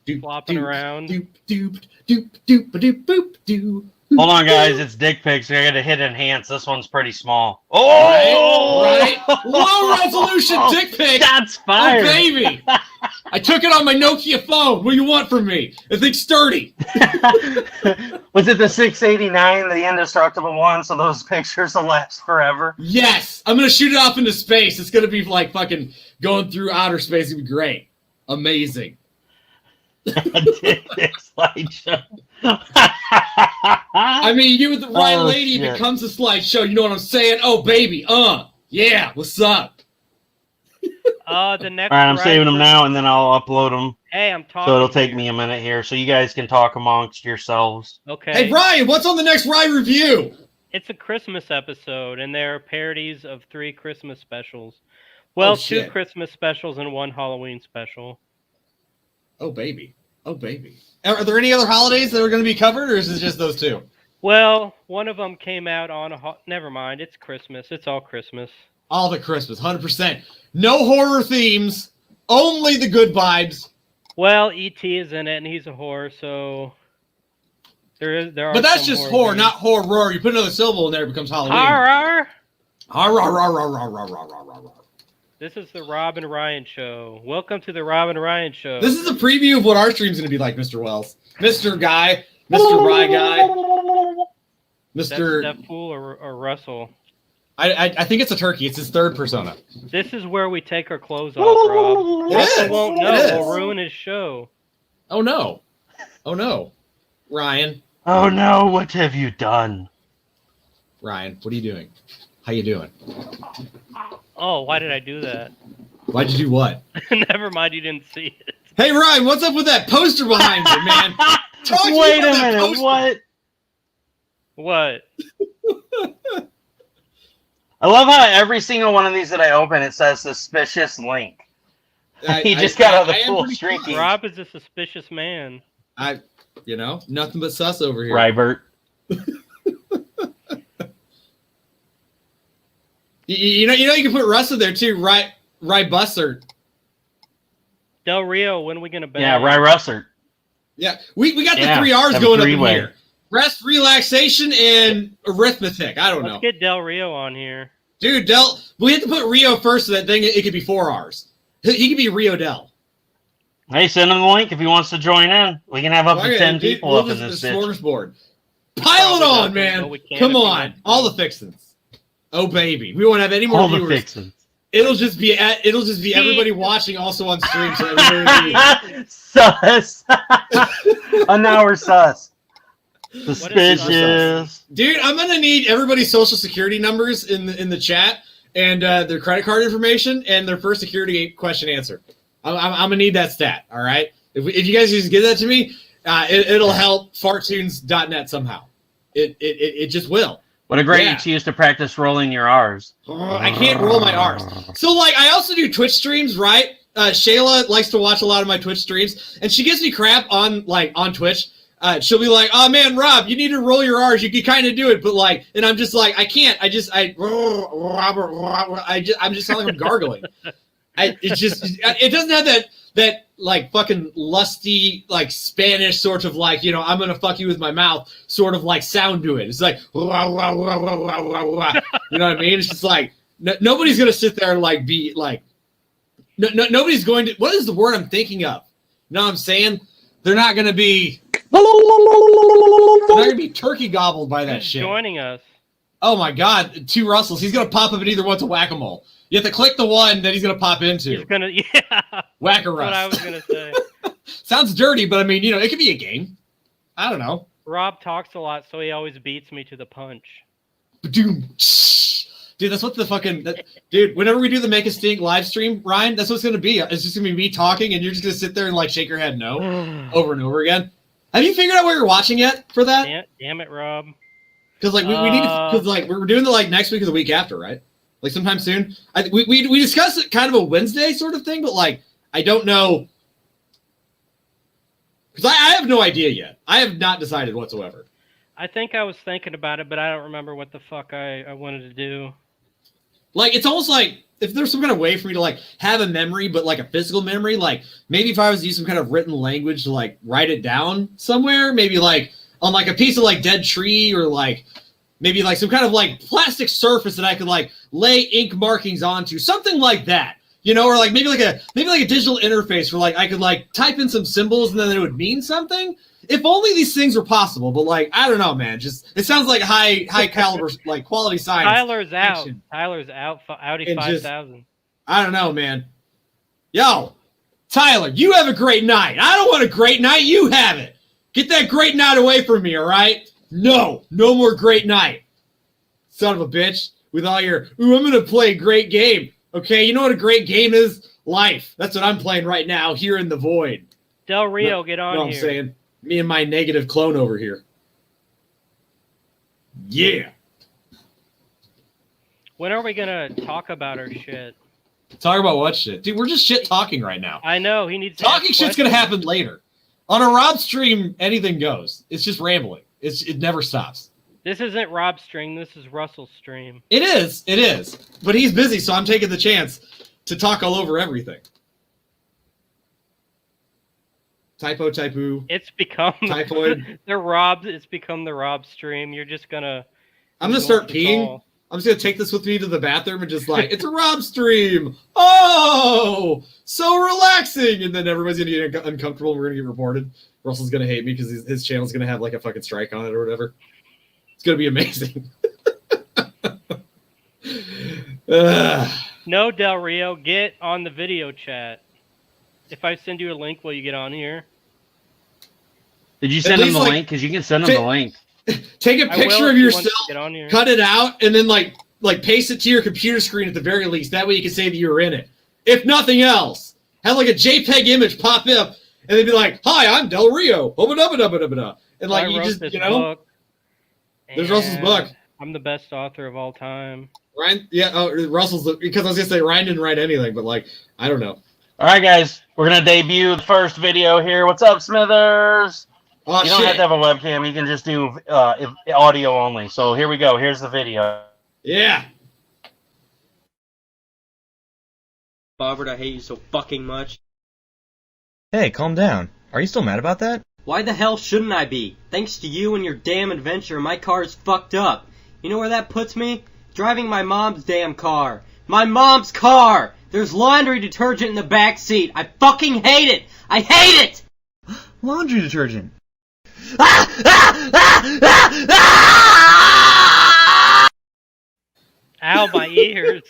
Doop, Flopping around. Doop doop doop doop doop boop doo. Hold on, guys. It's dick pics. I gotta hit enhance. This one's pretty small. Oh, Right? Low resolution dick pic. That's Oh, fire. baby. I took it on my Nokia phone. What do you want from me? I think sturdy. Was it the 689, the indestructible one? So those pictures will last forever. Yes. I'm going to shoot it off into space. It's going to be like fucking going through outer space. It's going to be great. Amazing. Dick pic slideshow. I mean, you with the right Oh, lady shit. becomes a slideshow. You know what I'm saying? Oh, baby. Yeah. What's up? The next. All right, I'm ride saving them for- now, and then I'll upload them. Hey, I'm talking. So it'll take me a minute here, so you guys can talk amongst yourselves. Okay. Hey, Brian, what's on the next ride review? It's a Christmas episode, and there are parodies of 3 Christmas specials. Well, 2 shit. Christmas specials and 1 Halloween special. Oh, baby. Oh, baby. Are there any other holidays that are going to be covered, or is it just those 2? Well, one of them came out on never mind. It's Christmas. It's all Christmas. All the Christmas, 100%. No horror themes, only the good vibes. Well, E.T. is in it, and he's a whore, so there are. But that's some just horror, themes. not horror. You put another syllable in there, it becomes Halloween. Horror. Horror. This is the Rob and Ryan Show. Welcome to the Rob and Ryan Show. This is a preview of what our stream's going to be like, Mr. Wells. Mr. Guy, Mr. Rye Guy, That's Mr. Stefpool or Russell. I think it's a turkey. It's his third persona. This is where we take our clothes off, Rob. It Russell is. won't It know. is. We'll ruin his show. Oh, no. Oh, no. Ryan, Oh no, what have you done? what are you doing? How you doing? Oh, why did I do that? Why'd you do what? Never mind, you didn't see it. Hey, Ryan, what's up with that poster behind you, man? Talk to me Wait about a that minute, poster. what? What? I love how every single one of these that I open, it says suspicious link. He just got out of the I am full pretty streaking. close. Rob is a suspicious man. Nothing but sus over here. Rybert. You know, you can put Russ in there too, right? Busser. Del Rio, when are we gonna bet? Yeah, Ry Russert. Yeah, we got the Yeah, 3 R's have a going up in three-way. here. Rest, relaxation, and arithmetic. I don't Let's know, get Del Rio on here. dude. We have to put Rio first, so that thing it could be 4 R's. He could be Rio Del. Hey, send him the link if he wants to join in. We can have up to 10 people up in this bitch. smorgasbord. Pile it on, man. Well, we can Come if we on, want to. all the fixins. Oh baby, we won't have any more All the viewers. fixins. It'll just be everybody watching also on stream. So everybody Sus. An hour sus. sus? Suspicious. Dude, I'm gonna need everybody's social security numbers in the chat and their credit card information and their first security question answer. I'm gonna need that stat. All right, if you guys just give that to me, it'll help Fartoons.net somehow. It just will. What a great Yeah. excuse to practice rolling your R's. I can't roll my R's. So, like, I also do Twitch streams, right? Shayla likes to watch a lot of my Twitch streams, and she gives me crap on Twitch. She'll be like, "Oh man, Rob, you need to roll your R's. You can kind of do it, but like," and I'm just like, "I can't. I'm just sound like I'm gargling. It doesn't have that like fucking lusty like Spanish sort of like I'm gonna fuck you with my mouth sort of like sound to it. It's like you know what I mean? It's just like nobody's gonna sit there and like be like nobody's going to. What is the word I'm thinking of? You know what I'm saying? They're not gonna be turkey gobbled by that Who's shit. joining us? Oh my god, 2 Russells. He's gonna pop up in either one's a whack-a-mole. You have to click the one that he's gonna pop into. He's gonna That's Whack-a-Russ. what I was gonna say. Sounds dirty, but I mean, it could be a game. I don't know. Rob talks a lot, so he always beats me to the punch. Ba-doom. Dude, that's what the fucking... dude, whenever we do the Make a Stink live stream, Ryan, that's what it's going to be. It's just going to be me talking, and you're just going to sit there and, like, shake your head no over and over again. Have you figured out what you're watching yet for that? Damn it, Rob. Because, like, we need to... Because, like, we're doing the, like, next week or the week after, right? Like, sometime soon. We discussed it kind of a Wednesday sort of thing, but, like, I don't know... Because I have no idea yet. I have not decided whatsoever. I think I was thinking about it, but I don't remember what the fuck I wanted to do. Like, it's almost like if there's some kind of way for me to, like, have a memory, but, like, a physical memory, like, maybe if I was to use some kind of written language to, like, write it down somewhere, maybe, like, on, like, a piece of, like, dead tree or, like, maybe, like, some kind of, like, plastic surface that I could, like, lay ink markings onto, something like that. You know, or, like, maybe like a digital interface where, like, I could, like, type in some symbols and then it would mean something. If only these things were possible, but, like, I don't know, man. Just, it sounds like high caliber, like, quality science. Tyler's out. fiction. Tyler's out. Audi And just- 5000. I don't know, man. Yo, Tyler, you have a great night. I don't want a great night. You have it. Get that great night away from me, all right? No more great night. Son of a bitch. With all your, ooh, I'm going to play a great game. Okay, you know what a great game is? Life. That's what I'm playing right now here in the void. Del Rio, get on know here. what I'm saying? Me and my negative clone over here. Yeah. When are we gonna talk about our shit? Talk about what shit? Dude, we're just shit talking right now. I know he needs to Talking ask shit's going to questions. happen later. On a Rob stream, anything goes. It's just rambling. It never stops. This isn't Rob's stream. This is Russell's stream. It is. But he's busy, so I'm taking the chance to talk all over everything. Typo. It's become Typhoid. It's become the Rob stream. You're just gonna. I'm going to start That's peeing. all. I'm just going to take this with me to the bathroom and just like, it's a Rob stream. Oh, so relaxing. And then everybody's going to get uncomfortable and we're going to get reported. Russell's going to hate me because his channel's going to have like a fucking strike on it or whatever. It's going to be amazing. No, Del Rio, get on the video chat. If I send you a link, will you get on here? Did you send him least, the like, link? Because you can send him the link. Take a I will picture if of he wants to yourself, get on here. cut it out, and then like paste it to your computer screen at the very least. That way you can say that you were in it. If nothing else, have like a JPEG image pop up, and they'd be like, "Hi, I'm Del Rio." And like I you wrote just, this you know, book, there's Russell's and book. I'm the best author of all time. Ryan, yeah, Russell's because I was gonna say Ryan didn't write anything, but like I don't know. All right, guys, we're gonna debut the first video here. What's up, Smithers? Oh You don't shit! have to have a webcam. You can just do audio only. So here we go. Here's the video. Yeah. Robert, I hate you so fucking much. Hey, calm down. Are you still mad about that? Why the hell shouldn't I be? Thanks to you and your damn adventure, my car's fucked up. You know where that puts me? Driving my mom's damn car. My mom's car! There's laundry detergent in the back seat. I fucking hate it! I hate it! Laundry detergent. Ow, my ears.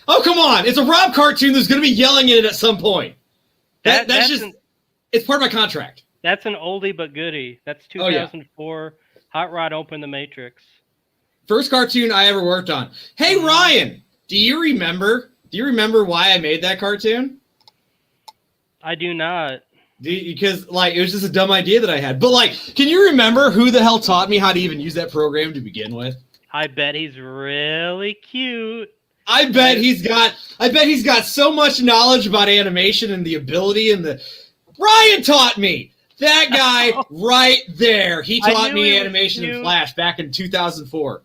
Oh come on! It's a Rob cartoon. There's gonna be yelling in it at some point. That's just it's part of my contract. That's an oldie but goodie. That's Oh, yeah. 2004. Hot Rod Open the Matrix. First cartoon I ever worked on. Hey Ryan, do you remember why I made that cartoon? I do not. Because like it was just a dumb idea that I had. But like, can you remember who the hell taught me how to even use that program to begin with? I bet he's really cute. I bet he's got so much knowledge about animation and the ability and the Ryan taught me. That guy right there. He I taught knew he me was animation in cute. Flash back in 2004.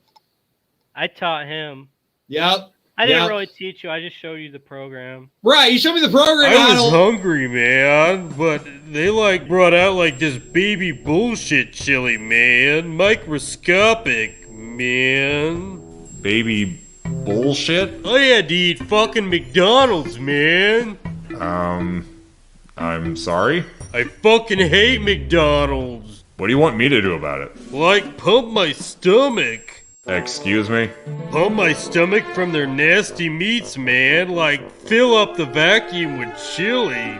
I taught him. Yep. I didn't Yep. really teach you. I just showed you the program. Right, you showed me the program. I how was to- hungry, man, but they like brought out like this baby bullshit chili, man. Microscopic, man. Baby bullshit? I had to eat fucking McDonald's, man. I'm sorry? I fucking hate McDonald's. What do you want me to do about it? Like, pump my stomach. Excuse me? Pump my stomach from their nasty meats, man. Like, fill up the vacuum with chili.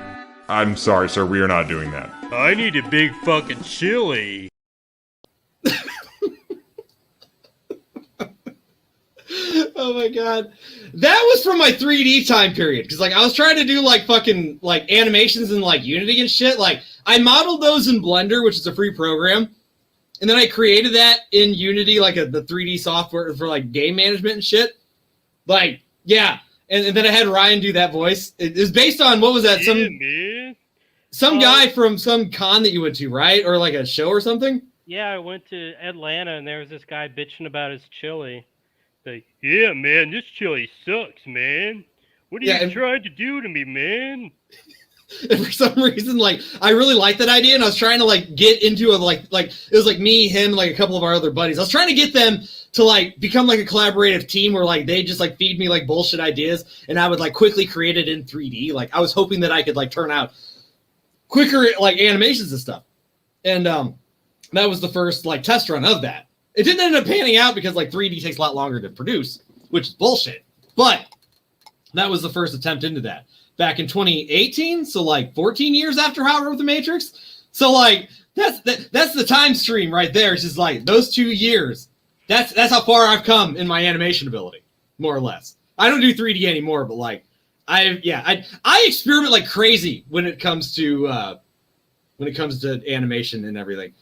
I'm sorry, sir, we are not doing that. I need a big fucking chili. Oh my god. That was from my 3D time period. Because like I was trying to do like fucking like animations in like Unity and shit. Like I modeled those in Blender, which is a free program. And then I created that in Unity, like the 3D software for like game management and shit. Like, yeah. And then I had Ryan do that voice. It was based on, what was that? Yeah, man. Some guy from some con that you went to, right? Or like a show or something? Yeah, I went to Atlanta and there was this guy bitching about his chili. Like, yeah, man, this chili sucks, man. What are you trying to do to me, man? And for some reason, like, I really liked that idea, and I was trying to, like, get into it, like, it was, like, me, him, like, a couple of our other buddies. I was trying to get them to, like, become, like, a collaborative team where, like, they just, like, feed me, like, bullshit ideas, and I would, like, quickly create it in 3D. Like, I was hoping that I could, like, turn out quicker, like, animations and stuff. And that was the first, like, test run of that. It didn't end up panning out because, like, 3D takes a lot longer to produce, which is bullshit. But that was the first attempt into that. Back in 2018, so like 14 years after How I Wrote the Matrix. So like that's the time stream right there. It's just like those 2 years. That's how far I've come in my animation ability, more or less. I don't do 3D anymore, but like I experiment like crazy when it comes to animation and everything.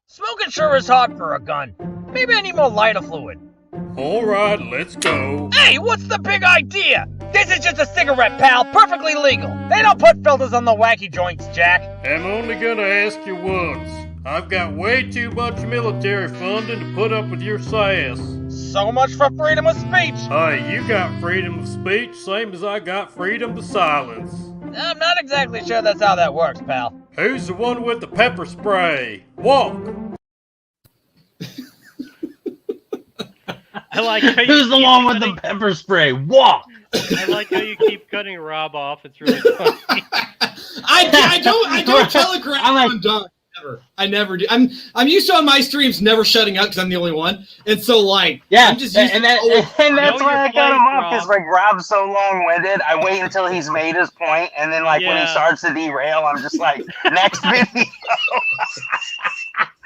Smoking sure is hot for a gun. Maybe I need more lighter fluid. Alright, let's go. Hey, what's the big idea? This is just a cigarette, pal. Perfectly legal. They don't put filters on the wacky joints, Jack. I'm only gonna ask you once. I've got way too much military funding to put up with your sass. So much for freedom of speech. Hey, you got freedom of speech, same as I got freedom to silence. I'm not exactly sure that's how that works, pal. Who's the one with the pepper spray? Walk! I like how Who's the one with the pepper spray? Walk! I like how you keep cutting Rob off. It's really funny. I don't telegraph I'm done. Never. I never do. I'm used to on my streams never shutting up because I'm the only one. And so like I'm just used and that's why I cut him off because like Rob's so long-winded. I wait until he's made his point, and then like when he starts to derail, I'm just like, next video.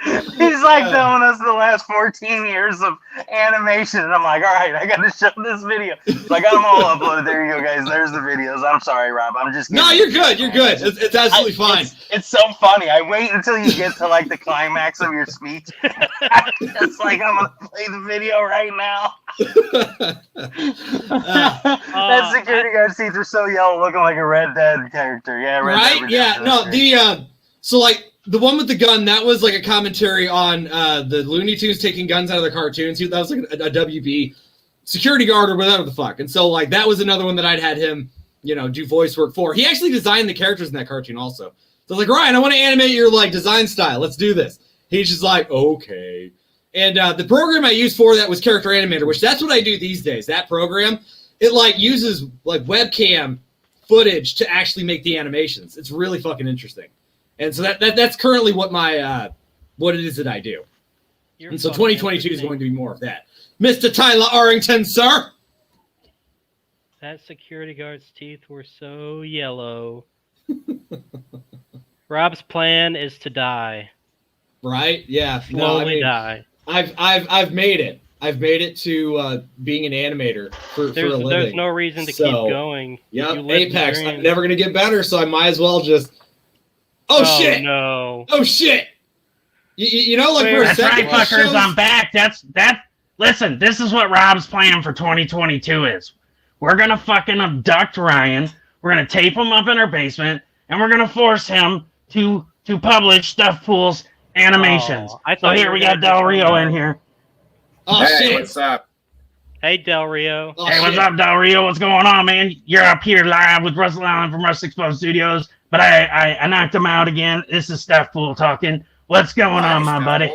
He's like telling us the last 14 years of animation, and I'm like, all right, I gotta show this video. So I got them all uploaded. There you go, guys. There's the videos. I'm sorry, Rob. I'm just no, you're good. You're good. It's absolutely fine. It's so funny. I wait until you get to like the climax of your speech. It's like I'm gonna play the video right now. That security guard seats are so yellow, looking like a Red Dead character. Yeah, Red Dead. Yeah. No, the so like. The one with the gun, that was like a commentary on the Looney Tunes taking guns out of the cartoons. That was like a WB security guard or whatever the fuck. And so like that was another one that I'd had him, do voice work for. He actually designed the characters in that cartoon also. So I was like, Ryan, I want to animate your like design style. Let's do this. He's just like, okay. And the program I used for that was Character Animator, which that's what I do these days. That program, it like uses like webcam footage to actually make the animations. It's really fucking interesting. And so that's currently what my what it is that I do. And so 2022 is going to be more of that. Mr. Tyler Arrington, sir. That security guard's teeth were so yellow. Rob's plan is to die. Right? Yeah. Slowly die. I've made it. I've made it to being an animator for a living. There's no reason to keep going. Yeah, Apex. I'm never going to get better, so I might as well just... Oh shit! No! Oh shit! You know, like that's right, fuckers. I'm back. Listen, this is what Rob's plan for 2022 is. We're gonna fucking abduct Ryan. We're gonna tape him up in our basement, and we're gonna force him to publish Stefpool's animations. So here we got Del Rio in here. Oh hey, shit! What's up? Hey, Del Rio. Hey, what's up, Del Rio? What's going on, man? You're up here live with Russell Allen from Russxplode Studios. But I knocked him out again. This is Stefpool talking. What's going on, my buddy?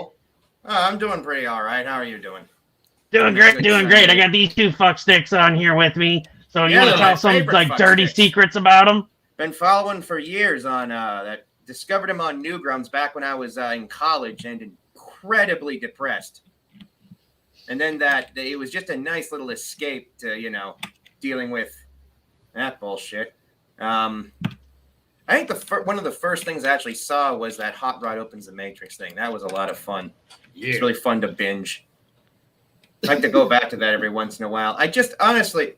I'm doing pretty all right. How are you doing? Doing great. I got these two fuck sticks on here with me. So you want to tell some like dirty secrets about them? Been following for years on that. Discovered him on Newgrounds back when I was in college and incredibly depressed. And then it was just a nice little escape to dealing with that bullshit. I think one of the first things I actually saw was that Hot Rod Opens the Matrix thing. That was a lot of fun. Yeah. It's really fun to binge. I like to go back to that every once in a while. I just honestly,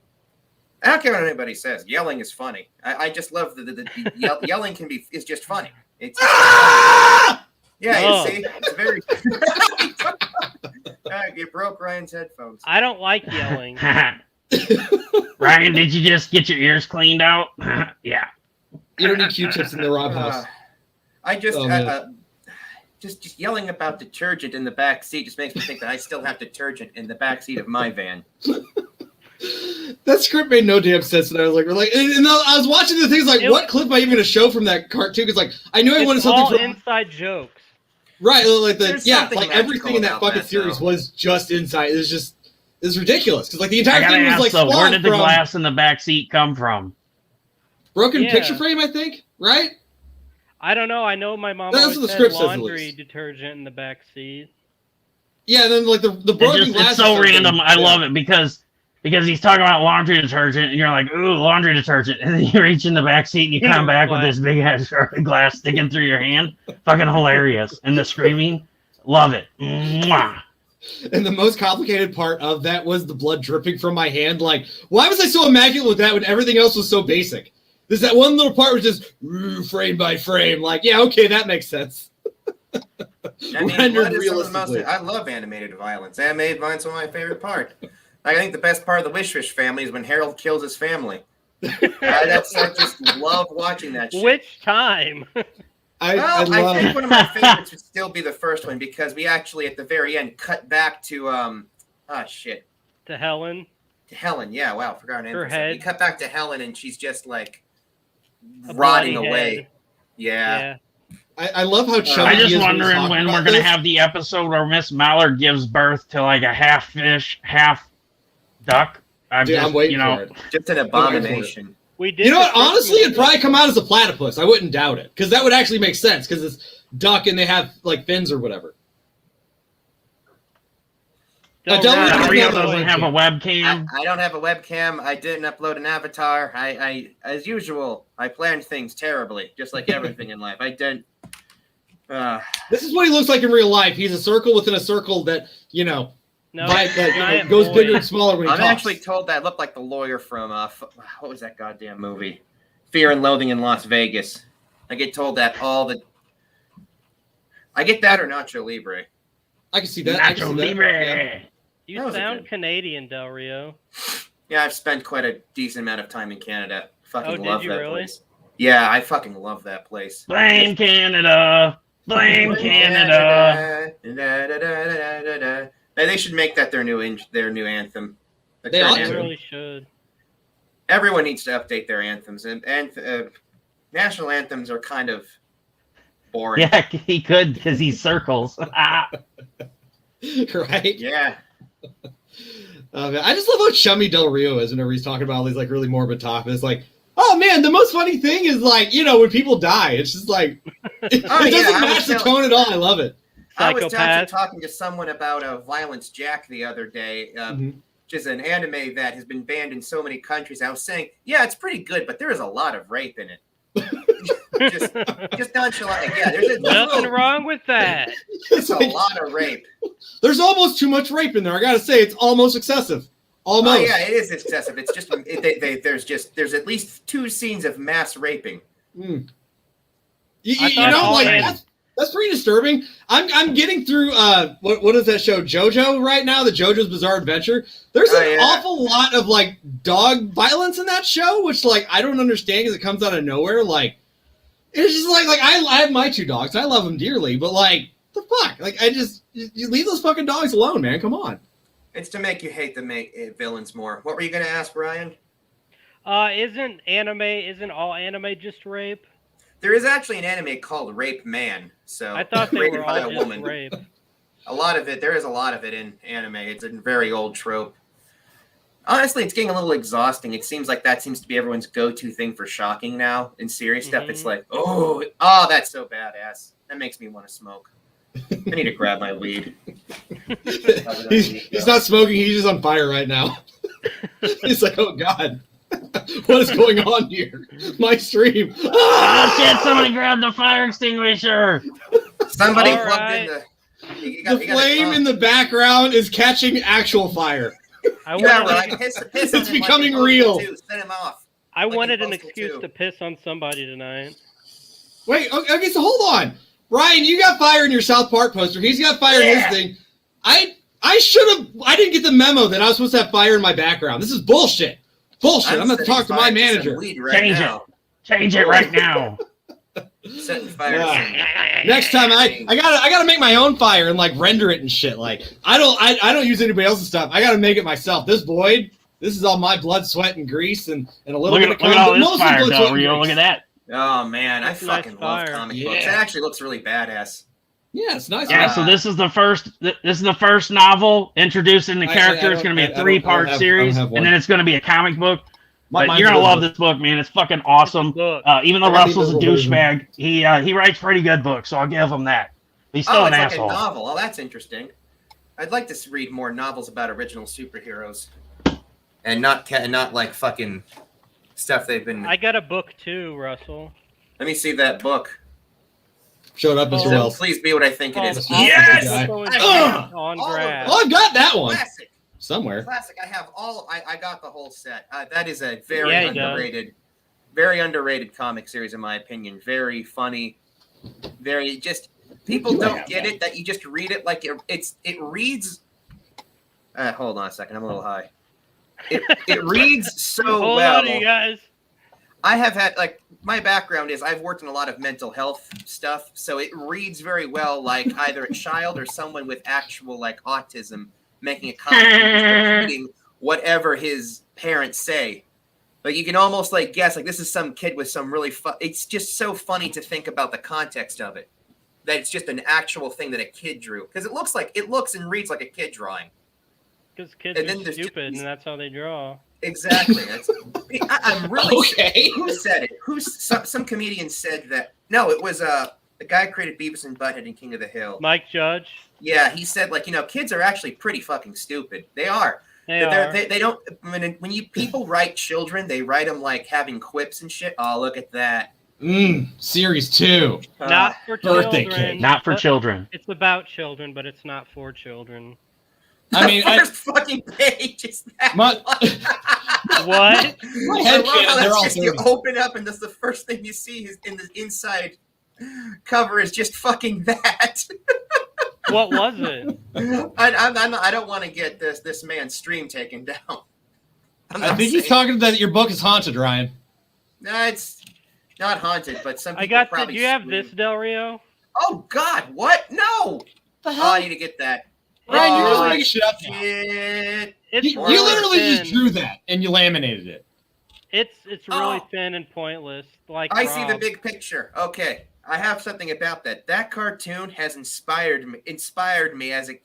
I don't care what anybody says. Yelling is funny. I just love the yelling is just funny. It's you see, it's very. You broke Ryan's headphones. I don't like yelling. Ryan, did you just get your ears cleaned out? Yeah. You don't need Q-tips in the Rob house. I just just yelling about detergent in the back seat just makes me think that I still have detergent in the back seat of my van. That script made no damn sense, and I was like, and I was watching the things like, what clip am I even going to show from that cartoon? Because like, I knew I wanted something all from inside jokes. Right, like everything in that fucking series was just inside. It's ridiculous because like the entire thing was like. So where did the glass in the back seat come from? Broken picture frame, I think. Right. I don't know. I know my mom That's always what the had script says, at laundry least. detergent in the back seat. Yeah, and then like the broken glass. It's so random. I love it because he's talking about laundry detergent, and you're like, ooh, laundry detergent, and then you reach in the back seat and you come back with this big ass sharpened glass sticking through your hand. Fucking hilarious. And the screaming, love it. Mwah. And the most complicated part of that was the blood dripping from my hand. Like, why was I so immaculate with that when everything else was so basic? There's that one little part was just frame by frame. Like, yeah, okay, that makes sense. I mean, I love animated violence. Animated violence is one of my favorite part. I think the best part of the Wish Wish family is when Harold kills his family. I just love watching that shit. Which time? I think one of my favorites would still be the first one because we actually at the very end cut back to To Helen. To Helen, yeah. Wow, I forgot her name. Her head. We cut back to Helen and she's just like rotting away. Head. Yeah. I love how chubby I'm just he is wondering when we're going to have the episode where Miss Mallard gives birth to like a half fish, half duck. I'm waiting for it. Just an abomination. We did. You know what? Honestly, it'd probably come out as a platypus. I wouldn't doubt it because that would actually make sense because it's duck and they have like fins or whatever. Del Rio doesn't have a webcam. I don't have a webcam. I didn't upload an avatar. I as usual, I planned things terribly, just like everything in life. I didn't. This is what he looks like in real life. He's a circle within a circle that, goes bigger and smaller when he talks. I'm actually told that looked like the lawyer from, what was that goddamn movie? Fear and Loathing in Las Vegas. I get told that I get that or Nacho Libre. I can see that. Nacho Libre. Yeah. You sound Canadian, Del Rio. Yeah, I've spent quite a decent amount of time in Canada. Fucking love that really? place. Yeah, I fucking love that place. Blame Canada. Blame Canada. They should make that their new anthem. They really should. Everyone needs to update their anthems, and national anthems are kind of boring. Yeah, he could because he circles. Right? Yeah. I just love how chummy Del Rio is whenever he's talking about all these like really morbid topics. Like, oh man, the most funny thing is like, when people die, it's just like it doesn't match the tone at all. I love it. I was actually talking to someone about Violence Jack the other day, which is an anime that has been banned in so many countries. I was saying, yeah, it's pretty good, but there is a lot of rape in it. just nonchalant. Yeah, there's nothing wrong with that. It's a lot of rape. There's almost too much rape in there. I gotta say, it's almost excessive. Almost. Oh yeah, it is excessive. It's just there's at least 2 scenes of mass raping. That's pretty disturbing. I'm getting through what is that show JoJo right now? The JoJo's Bizarre Adventure. There's an awful lot of like dog violence in that show, which like I don't understand because it comes out of nowhere. Like it's just like I have my 2 dogs. I love them dearly, but like the fuck, like you leave those fucking dogs alone, man. Come on. It's to make you hate the villains more. What were you gonna ask, Ryan? Isn't all anime just rape? There is actually an anime called Rape Man. So I thought they were all just rape. There is a lot of it in anime. It's a very old trope. Honestly, it's getting a little exhausting. It seems like that seems to be everyone's go-to thing for shocking now. In serious stuff, it's like, oh, that's so badass. That makes me want to smoke. I need to grab my weed. He's not smoking. He's just on fire right now. He's like, oh god. What is going on here? My stream. Oh shit, somebody grab the fire extinguisher. Somebody plugged in the flame in the background is catching actual fire. It's becoming real. Set him off. I wanted an excuse to piss on somebody tonight. Wait, okay, so hold on. Ryan, you got fire in your South Park poster. He's got fire in his thing. I didn't get the memo that I was supposed to have fire in my background. This is bullshit. I'm going to talk to my manager. Change it right now. Setting fire to some Next time I gotta make my own fire and like render it and shit. Like I don't use anybody else's stuff. I gotta make it myself. This Void, this is all my blood, sweat, and grease, and a little bit of look at all this mostly fire, blood, sweat, and Rio. grease. Look at that. Oh man, I fucking nice love fire. comic books. It actually looks really badass. Yeah, it's nice. Yeah, so this is the first novel introducing the character. It's going to be a 3-part series, and then it's going to be a comic book. But you're going to love this book, man. It's fucking awesome. Even though Russell's a douchebag, he writes pretty good books, so I'll give him that. He's still an asshole. Like a novel. Oh, that's interesting. I'd like to read more novels about original superheroes, and not like fucking stuff they've been. I got a book too, Russell. Let me see that book. Showed up, Mr. Wells. Please be what I think it is. Yes! On grass. Oh, I've got that one. Classic. Somewhere. Classic. I have I got the whole set. That is a very underrated comic series in my opinion. Very funny. Very just people don't get it that you just read it like it reads. Hold on a second. I'm a little high. It reads so Hold well. on, you guys. I have had my background is I've worked in a lot of mental health stuff, so it reads very well like either a child or someone with actual like autism making a comment reading whatever his parents say. Like you can almost like guess like this is some kid with some really it's just so funny to think about the context of it. That it's just an actual thing that a kid drew because it looks and reads like a kid drawing. Because kids are stupid and that's how they draw. Exactly. I'm really okay. Who said it? Some comedian said that? No, it was the guy who created Beavis and Butthead and King of the Hill. Mike Judge. Yeah, he said kids are actually pretty fucking stupid. They are. They don't. When people write children, they write them like having quips and shit. Oh, look at that. Series 2. Not for birthday children. cake. Not for children. It's about children, but it's not for children. I mean, the first fucking page is that. What? My head they're all you open up and that's the first thing you see is in the inside cover is just fucking that. What was it? I don't want to get this man's stream taken down. I think he's talking that your book is haunted, Ryan. No, it's not haunted, but some people I got. probably. Do you have this, Del Rio? Oh God! What? No! The hell? Oh, I need to get that. Ryan, you're just making shit up. You really literally thin. just drew that and you laminated it. It's really thin and pointless. Like I see the big picture. Okay, I have something about that. That cartoon has inspired me as a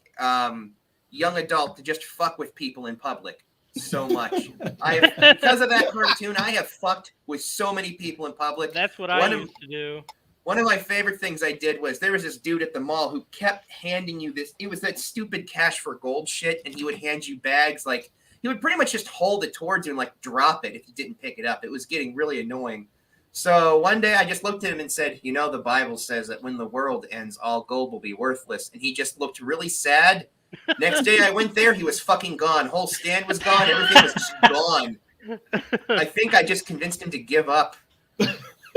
young adult to just fuck with people in public so much. Because of that cartoon, I have fucked with so many people in public. That's what I used to do. One of my favorite things I did was there was this dude at the mall who kept handing you this. It was that stupid cash for gold shit, and he would hand you bags. Like he would pretty much just hold it towards you and like drop it if you didn't pick it up. It was getting really annoying. So one day I just looked at him and said, "You know, the Bible says that when the world ends, all gold will be worthless." And he just looked really sad. Next day I went there, he was fucking gone. Whole stand was gone. Everything was just gone. I think I just convinced him to give up.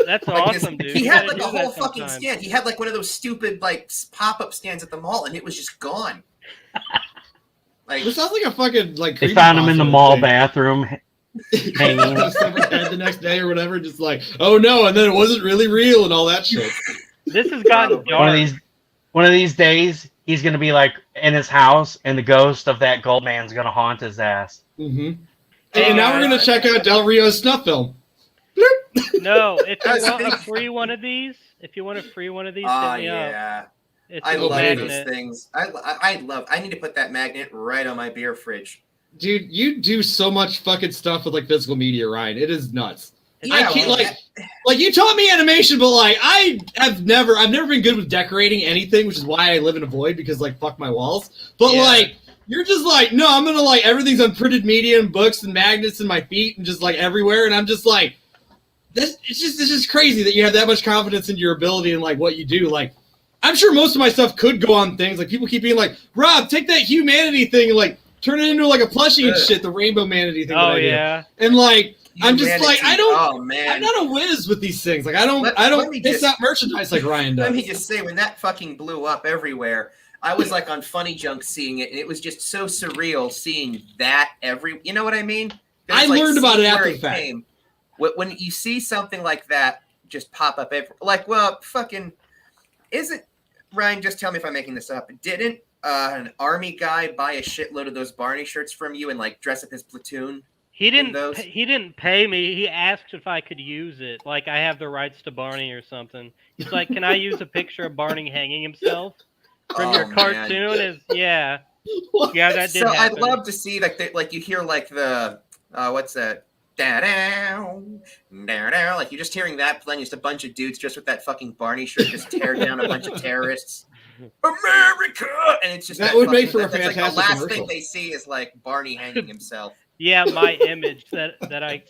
That's awesome, dude. He had like a whole fucking stand. He had like one of those stupid like pop-up stands at the mall, and it was just gone. Like This sounds like a fucking like. They found him in the mall bathroom hanging. The next day or whatever, just like, oh no, and then it wasn't really real and all that shit. This has gotten dark. One of these days, he's gonna be like in his house, and the ghost of that gold man's gonna haunt his ass. Mm-hmm. And now we're gonna check out Del Rio's snuff film. No, if you want a free one of these, hit me up. I love those things. I need to put that magnet right on my beer fridge. Dude, you do so much fucking stuff with like physical media, Ryan. It is nuts. Yeah, I can't like you taught me animation, but like I've never been good with decorating anything, which is why I live in a void because like fuck my walls. But like you're just like, no, I'm gonna like everything's on printed media and books and magnets in my feet and just like everywhere, and I'm just like it's just crazy that you have that much confidence in your ability and like what you do. Like, I'm sure most of my stuff could go on things. Like people keep being like, Rob, take that humanity thing and like turn it into like a plushie and shit, the rainbow manatee thing. Oh yeah. And like I'm just like Oh man, I'm not a whiz with these things. Like I don't piss out merchandise like Ryan does. Let me just say, when that fucking blew up everywhere, I was like on Funny Junk seeing it, and it was just so surreal seeing that you know what I mean? I learned about it after the fact. When you see something like that just pop up every, like, well, fucking, isn't, Ryan, just tell me if I'm making this up, didn't an army guy buy a shitload of those Barney shirts from you and like dress up his platoon? He didn't pay me. He asked if I could use it. Like I have the rights to Barney or something. He's like, "Can I use a picture of Barney hanging himself from your cartoon?" Yeah, that did so happen. I'd love to see like you hear like the what's that? Da-down, da-down. Like you're just hearing that playing, just a bunch of dudes just with that fucking Barney shirt just tear down a bunch of terrorists. America, and it's just that would make for a that's fantastic like the last commercial. thing they see is like Barney hanging himself. Yeah, my image that I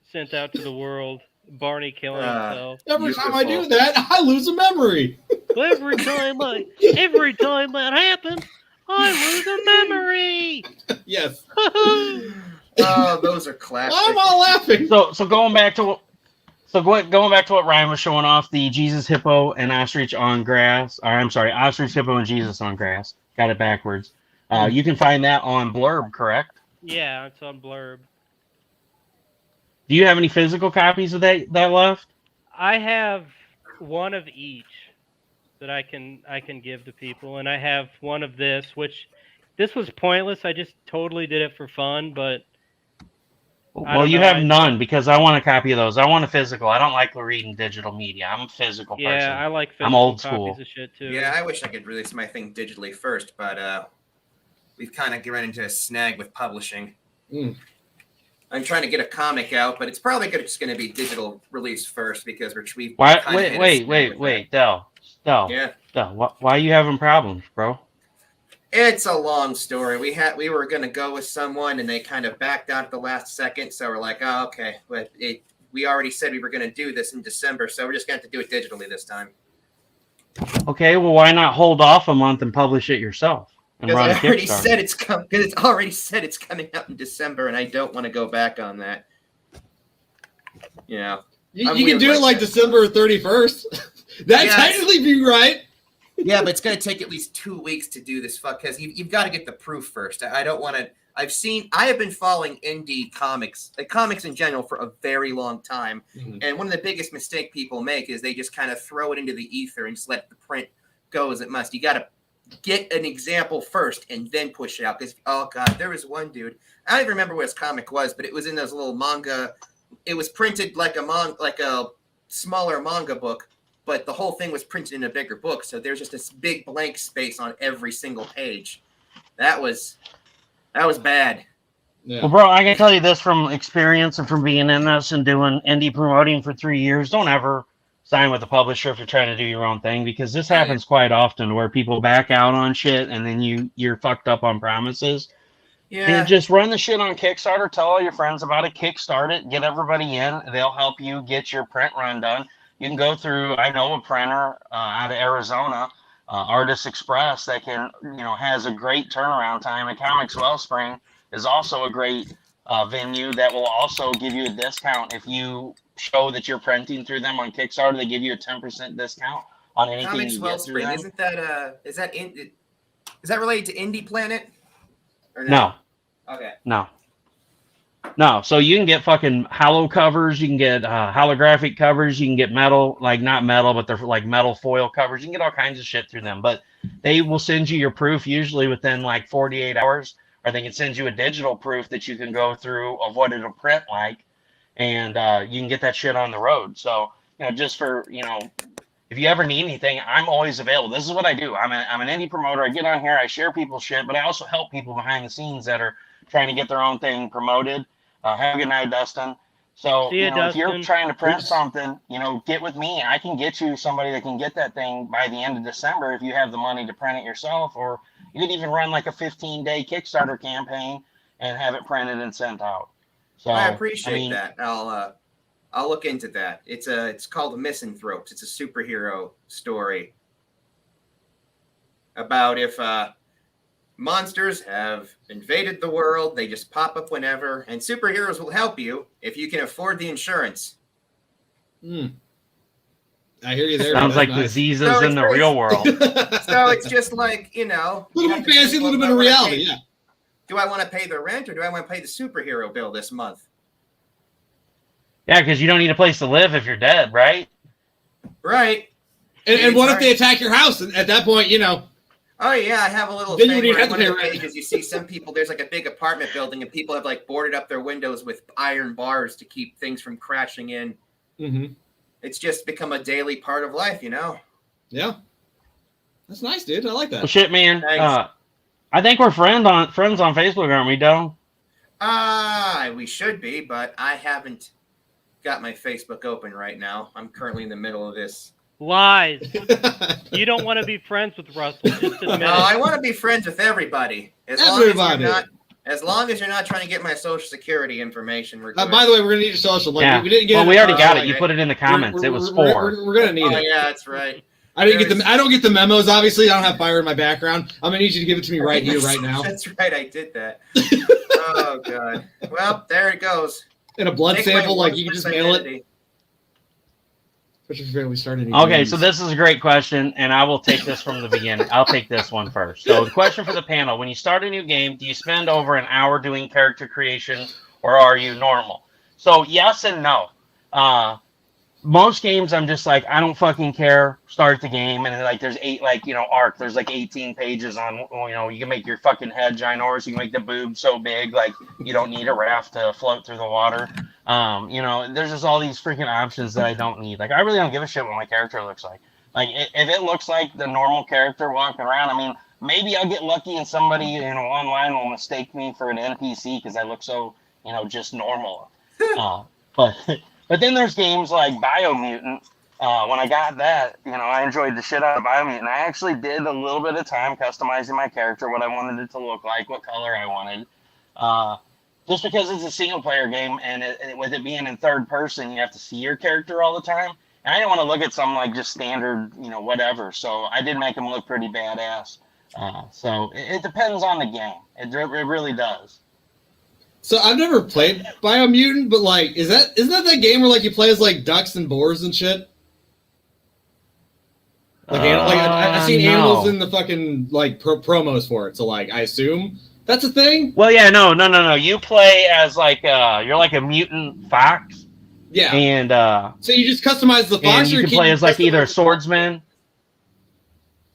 sent out to the world, Barney killing himself. Every time I do that, I lose a memory. Every time that happens, I lose a memory. Yes. Oh, those are classic. I'm all laughing. So going back to what Ryan was showing off, the Jesus hippo and ostrich on grass. Or I'm sorry, ostrich hippo and Jesus on grass. Got it backwards. You can find that on Blurb, correct? Yeah, it's on Blurb. Do you have any physical copies of that left? I have one of each that I can give to people, and I have one of this, which this was pointless. I just totally did it for fun, but well, you have none because I want a copy of those. I want a physical. I don't like reading digital media. I'm a physical person. Yeah, I like physical I'm old copies school. of shit too. Yeah, I wish I could release my thing digitally first, but we've kind of run into a snag with publishing. I'm trying to get a comic out, but it's probably just going to be digital release first because we've wait, Del. Yeah. Del, why are you having problems, bro? It's a long story. We were going to go with someone, and they kind of backed out at the last second. So we're like, oh, okay. But we already said we were going to do this in December, so we're just going to have to do it digitally this time. Okay, well, why not hold off a month and publish it yourself? Because I already said it's already said it's coming out in December, and I don't want to go back on that. You know, you can do it like December 31st. That'd technically be right. Yeah, but it's going to take at least 2 weeks to do this because you've got to get the proof first. I don't want to. I have been following indie comics, comics in general, for a very long time. Mm-hmm. And one of the biggest mistakes people make is they just kind of throw it into the ether and just let the print go as it must. You got to get an example first and then push it out. Because, oh, God, there was one dude. I don't even remember what his comic was, but it was in those little manga. It was printed like a smaller manga book. But the whole thing was printed in a bigger book, so there's just this big blank space on every single page. That was bad. Yeah. Well, bro, I can tell you this from experience and from being in this and doing indie promoting for 3 years. Don't ever sign with a publisher if you're trying to do your own thing, because this happens quite often where people back out on shit and then you're fucked up on promises. Yeah. And just run the shit on Kickstarter. Tell all your friends about it. Kickstart it. Get everybody in. They'll help you get your print run done. You can go through, I know a printer out of Arizona, Artist Express, that has a great turnaround time. And Comics Wellspring is also a great venue that will also give you a discount. If you show that you're printing through them on Kickstarter, they give you a 10% discount on anything Comics you get through them. Isn't that, is that related to Indie Planet? Or no? Okay. No, so you can get fucking hollow covers, you can get holographic covers, you can get metal, like not metal, but they're like metal foil covers. You can get all kinds of shit through them, but they will send you your proof usually within like 48 hours, or they can send you a digital proof that you can go through of what it'll print like, and you can get that shit on the road. So, just for, if you ever need anything, I'm always available. This is what I do. I'm an indie promoter. I get on here, I share people's shit, but I also help people behind the scenes that are trying to get their own thing promoted. Have a good night, Dustin. So, if you're trying to print something, get with me. I can get you somebody that can get that thing by the end of December if you have the money to print it yourself. Or you could even run like a 15-day Kickstarter campaign and have it printed and sent out. So I appreciate that. I'll look into that. It's called Misanthropes. It's a superhero story about if monsters have invaded the world. They just pop up whenever, and superheroes will help you if you can afford the insurance. I hear you there. Sounds like diseases in the real world. So it's just like, a little bit fantasy, a little bit of reality. Yeah. Do I want to pay the rent or do I want to pay the superhero bill this month? Yeah, because you don't need a place to live if you're dead, right? Right. And what if they attack your house? And at that point, you know. Oh yeah, I have a little Then thing you where have on to one of pay the rent. pages you see some people, there's like a big apartment building and people have like boarded up their windows with iron bars to keep things from crashing in. Mm-hmm. It's just become a daily part of life, you know? Yeah. That's nice, dude. I like that. Well, shit, man. Thanks. I think we're friends on Facebook, aren't we, Doe? We should be, but I haven't got my Facebook open right now. I'm currently in the middle of this. Lies. You don't want to be friends with Russell. Just admit No, it. I want to be friends with everybody. As long as you're not trying to get my social security information, we're good. By the way, we're gonna need your social. Like, Yeah. we didn't get. Well, it we in already the got first it. You place. put it in the comments. It was 4. We're gonna need Oh it. yeah, that's right. I don't get the memos. Obviously, I don't have fire in my background. I'm gonna need you to give it to me right here, right now. That's right. I did that. Oh god. Well, there it goes. In a blood Take sample, my like you can just 1% mail it. identity. Especially if we started. Okay, so this is a great question, and I will take this from the beginning. I'll take this one first. So the question for the panel, when you start a new game, do you spend over an hour doing character creation, or are you normal? So yes and no. Most games, I'm just like, I don't fucking care. Start the game, and then, like, there's Arc. There's like 18 pages on, you can make your fucking head ginormous. You can make the boob so big, like you don't need a raft to float through the water. There's just all these freaking options that I don't need. Like, I really don't give a shit what my character looks like. Like, if it looks like the normal character walking around, I mean, maybe I'll get lucky and somebody, online will mistake me for an NPC because I look so, just normal. But then there's games like Biomutant. When I got that, I enjoyed the shit out of Biomutant. I actually did a little bit of time customizing my character, what I wanted it to look like, what color I wanted. Just because it's a single-player game, and with it being in third person, you have to see your character all the time. And I didn't want to look at some like just standard, whatever. So I did make them look pretty badass. So it depends on the game. It really does. So I've never played Biomutant, but like, isn't that game where like you play as like ducks and boars and shit? Like, I've seen animals in the fucking like promos for it. So like, I assume that's a thing. Well, yeah, no. You play as like you're like a mutant fox. Yeah. And so you just customize the fox. And you can play as like either a swordsman.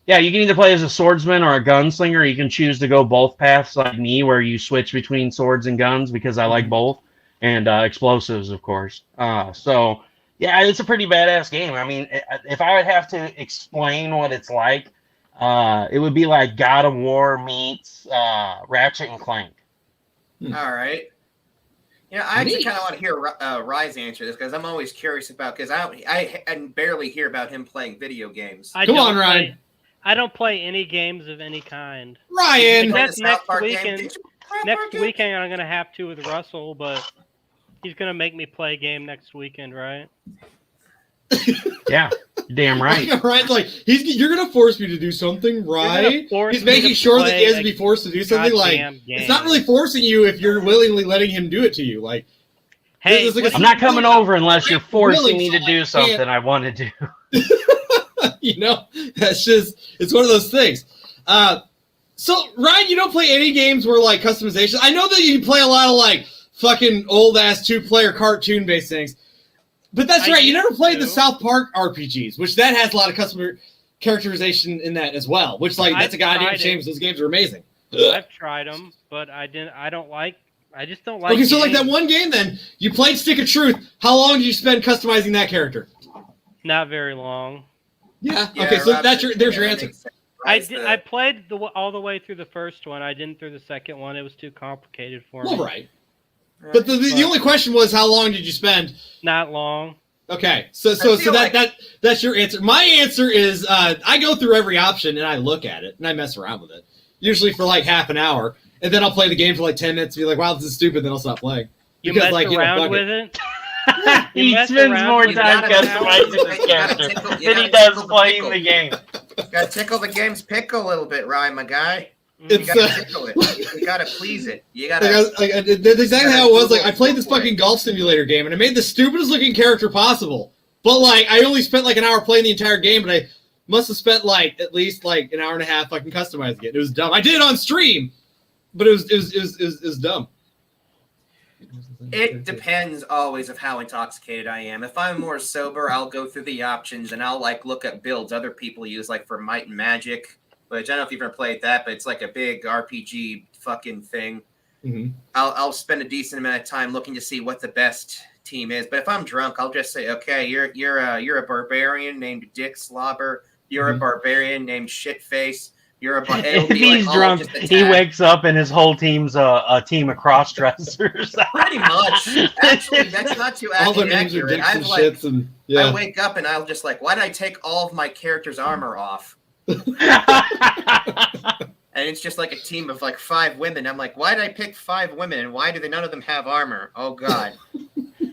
Yeah, you can either play as a swordsman or a gunslinger. You can choose to go both paths like me, where you switch between swords and guns because I like both, and explosives, of course. So, yeah, it's a pretty badass game. I mean, if I would have to explain what it's like, it would be like God of War meets Ratchet and Clank. All right. I actually kind of want to hear Rise answer this because I'm always curious about because I barely hear about him playing video games. Come on, Ryan. I don't play any games of any kind. Ryan! Next weekend, I'm going to have to with Russell, but he's going to make me play a game next weekend, right? Yeah, damn right. Ryan's like, you're going to force me to do something, right? He's making sure that he has to be forced to do something. Like, it's not really forcing you if you're willingly letting him do it to you. Like, hey, I'm not coming over unless you're forcing me to do something I want to do. That's just, it's one of those things. So Ryan, you don't play any games where like customization. I know that you play a lot of like fucking old ass 2-player cartoon based things, but that's right. You never played the South Park RPGs, which that has a lot of customer characterization in that as well. Which like that's a goddamn shame. Those games are amazing. I've tried them, but I just don't like. Okay, so like that one game, then you played Stick of Truth. How long did you spend customizing that character? Not very long. Yeah. Okay, so there's your answer. I played all the way through the first one. I didn't through the second one. It was too complicated for me. Well, right. But the only question was, how long did you spend? Not long. Okay, so that's your answer. My answer is I go through every option and I look at it and I mess around with it, usually for like half an hour, and then I'll play the game for like 10 minutes and be like, wow, this is stupid. Then I'll stop playing. You mess around with it. He spends more time customizing his character than he does playing the game. Got to tickle the game's pickle a little bit, Ryan, my guy. You got to tickle it. You got to please it. You got to. That's exactly how it was. Like I played this fucking golf simulator game, and I made the stupidest looking character possible. But like, I only spent like an hour playing the entire game, but I must have spent like at least like an hour and a half fucking customizing it. It was dumb. I did it on stream, but it was dumb. It depends always of how intoxicated I am. If I'm more sober, I'll go through the options and I'll like look at builds other people use, like for Might and Magic, which I don't know if you've ever played that, but it's like a big RPG fucking thing. Mm-hmm. I'll spend a decent amount of time looking to see what the best team is. But if I'm drunk, I'll just say, okay, you're a barbarian named Dick Slobber. You're a barbarian named Shitface. You're a if he's drunk, he wakes up and his whole team's a team of cross-dressers. Pretty much. Actually, that's not too All their names are accurate. dicks and shits, and yeah. I wake up and I'll just like, why did I take all of my character's armor off? And it's just like a team of like 5 women. I'm like, why did I pick 5 women, and why do none of them have armor? Oh God.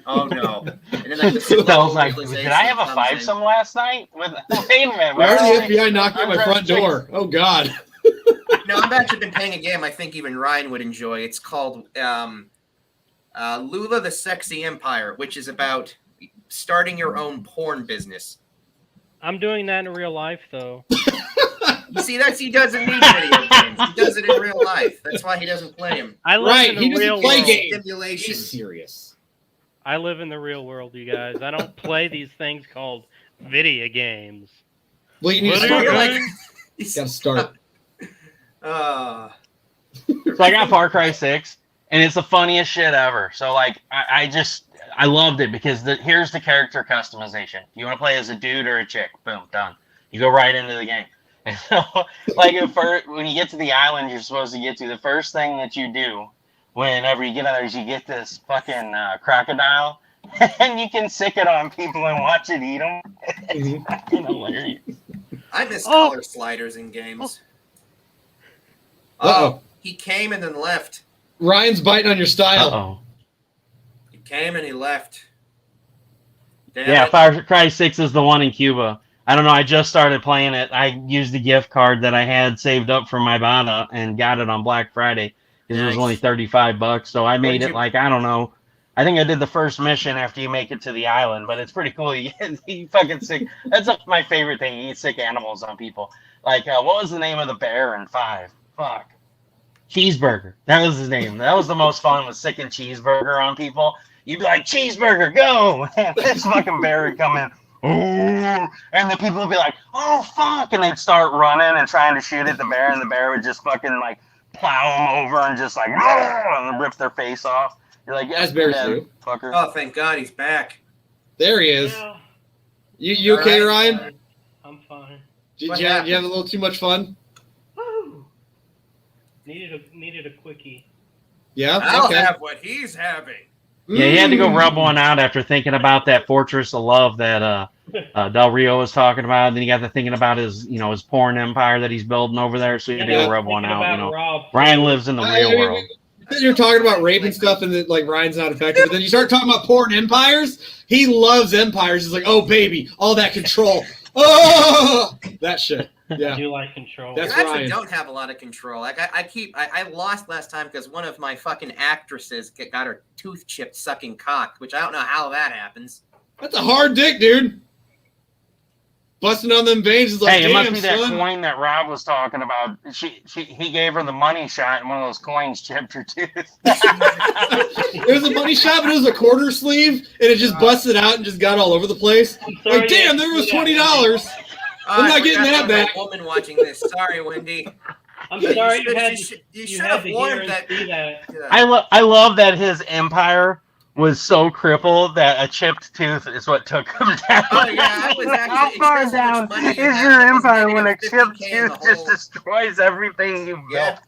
Oh no. And then like I was like, did I have a 5-some last night? Wait a minute. Why are the FBI knocking at my front door? Oh God. No, I've actually been playing a game I think even Ryan would enjoy. It's called Lula the Sexy Empire, which is about starting your own porn business. I'm doing that in real life, though. You see, he doesn't need video games. He does it in real life. That's why he doesn't play them. I live in the real world. Stimulation. He's serious. I live in the real world, you guys. I don't play these things called video games. Well, you need to start. You gotta start. So I got Far Cry 6, and it's the funniest shit ever. So like, I loved it because here's the character customization. You want to play as a dude or a chick? Boom, done. You go right into the game. And so, like, when you get to the island you're supposed to get to, the first thing that you do whenever you get out there is you get this fucking crocodile, and you can sick it on people and watch it eat them. It's fucking hilarious. I miss color sliders in games. Oh, he came and then left. Ryan's biting on your style. Uh-oh. He came and he left. Far Cry 6 is the one in Cuba. I don't know. I just started playing it. I used the gift card that I had saved up from my Bada and got it on Black Friday because it was only $35. So I made it like, I don't know. I think I did the first mission after you make it to the island, but it's pretty cool. You fucking sick. That's my favorite thing. You eat sick animals on people. Like, what was the name of the bear in 5? Fuck. Cheeseburger. That was his name. That was the most fun, was sicking Cheeseburger on people. You'd be like, Cheeseburger, go! And this fucking bear would come in. Ooh, and the people would be like, oh fuck, and they'd start running and trying to shoot at the bear, and the bear would just fucking like plow them over and just like and rip their face off. You're like, yes, bear, fucker. Oh, thank God he's back. There he is. Yeah. You okay, right, Ryan? I'm fine. Did you have a little too much fun? Woo! Needed a quickie. Yeah, I'll have what he's having. Yeah, he had to go rub one out after thinking about that fortress of love that Del Rio was talking about. And then he got to thinking about his porn empire that he's building over there. So he had to go rub one out. Ryan lives in the real world. You're talking about rape and stuff, and that like Ryan's not affected. But then you start talking about porn empires. He loves empires. He's like, oh baby, all that control. Oh, that shit. Yeah. I do like control. That's I actually don't have a lot of control. Like I lost last time because one of my fucking actresses got her tooth chipped sucking cock, which I don't know how that happens. That's a hard dick, dude. Busting on them veins is like, hey, it must be son. that coin that Rob was talking about. He gave her the money shot, and one of those coins chipped her tooth. It was a money shot, but it was a quarter sleeve, and it just busted out and just got all over the place. Like, damn, there was $20. I'm not getting that back. Woman watching this. Sorry, Wendy. I'm sorry you should have warned that. I love that his empire was so crippled that a chipped tooth is what took him down. Oh yeah, I was actually. How far down is your empire when a chipped tooth just destroys everything you built?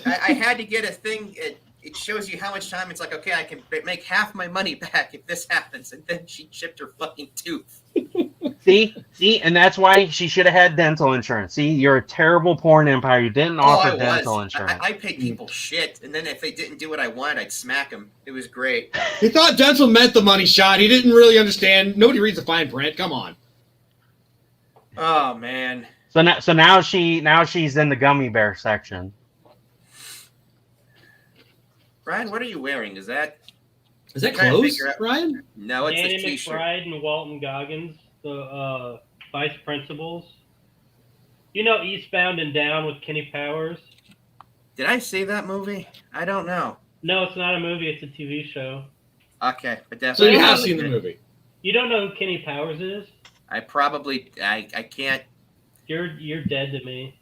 I had to get a thing. It shows you how much time. It's like, okay, I can make half my money back if this happens, and then she chipped her fucking tooth. See, and that's why she should have had dental insurance. See, you're a terrible porn empire. You didn't offer dental insurance. I paid people shit, and then if they didn't do what I wanted, I'd smack them. It was great. He thought dental meant the money shot. He didn't really understand. Nobody reads the fine print. Come on. Oh man. So now she's in the gummy bear section. Ryan, what are you wearing? Is that clothes, Ryan? No, it's Danny a t-shirt. McBride and Walton Goggins, the vice principals. You know Eastbound and Down with Kenny Powers? Did I see that movie? I don't know. No, it's not a movie. It's a TV show. Okay, but So definitely. you have seen the movie. You don't know who Kenny Powers is? I can't. You're dead to me.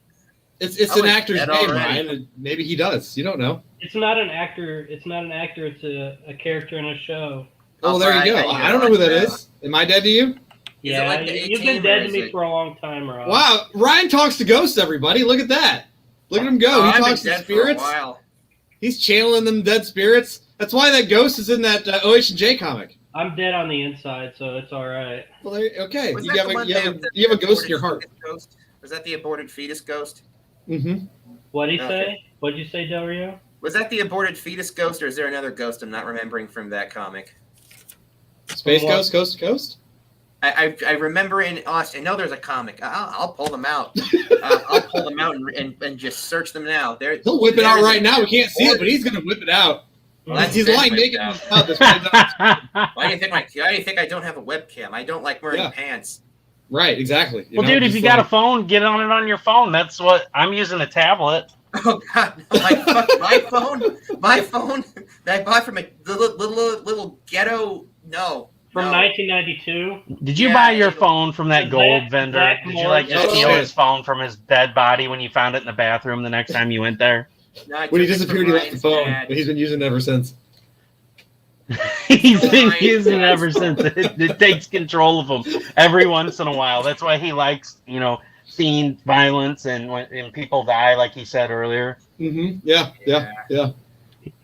It's Oh, an it's actor's dead name, already. Ryan. And maybe he does. You don't know. It's not an actor. It's not an actor. It's a character in a show. Oh, there you go. I don't know who that is. Am I dead to you? Yeah, like the you've A-Team been dead or to is me it- for a long time, Rob. Wow, Ryan talks to ghosts, everybody. Look at that. Look at him go. I've He been talks to dead for a spirits. while. He's channeling them dead spirits. That's why that ghost is in that OH&J comic. I'm dead on the inside, so it's all right. Well, okay. Was You that have, the a, one you, have a, that- you have a the ghost in your aborted heart. fetus ghost? Was that the aborted fetus ghost? Mm-hmm. What'd he Okay. say? What'd you say, Del Rio? Was that the aborted fetus ghost, or is there another ghost I'm not remembering from that comic? Space What? Ghost, Coast to Coast? I remember in Austin. I know there's a comic. I'll pull them out. I'll pull them out and just search them now. He'll whip it out right now. We can't see it, but he's going to whip it out. He's lying naked in his mouth. Why do you think I don't have a webcam? I don't like wearing pants. Right, exactly. Well, dude, if you got a phone, get on it on your phone. That's what I'm using, a tablet. Oh God, my phone that I bought from a little ghetto. No. From no. 1992. Did you buy your phone from that gold vendor? Zach Did you like Morris? steal his phone from his dead body when you found it in the bathroom the next time you went there? No, I When he took it from disappeared, he left the Ryan's phone, dad. but he's been using it ever since. He's been using it ever since. It takes control of him every once in a while. That's why he likes, seeing violence and when people die, like he said earlier. Mm-hmm. Yeah.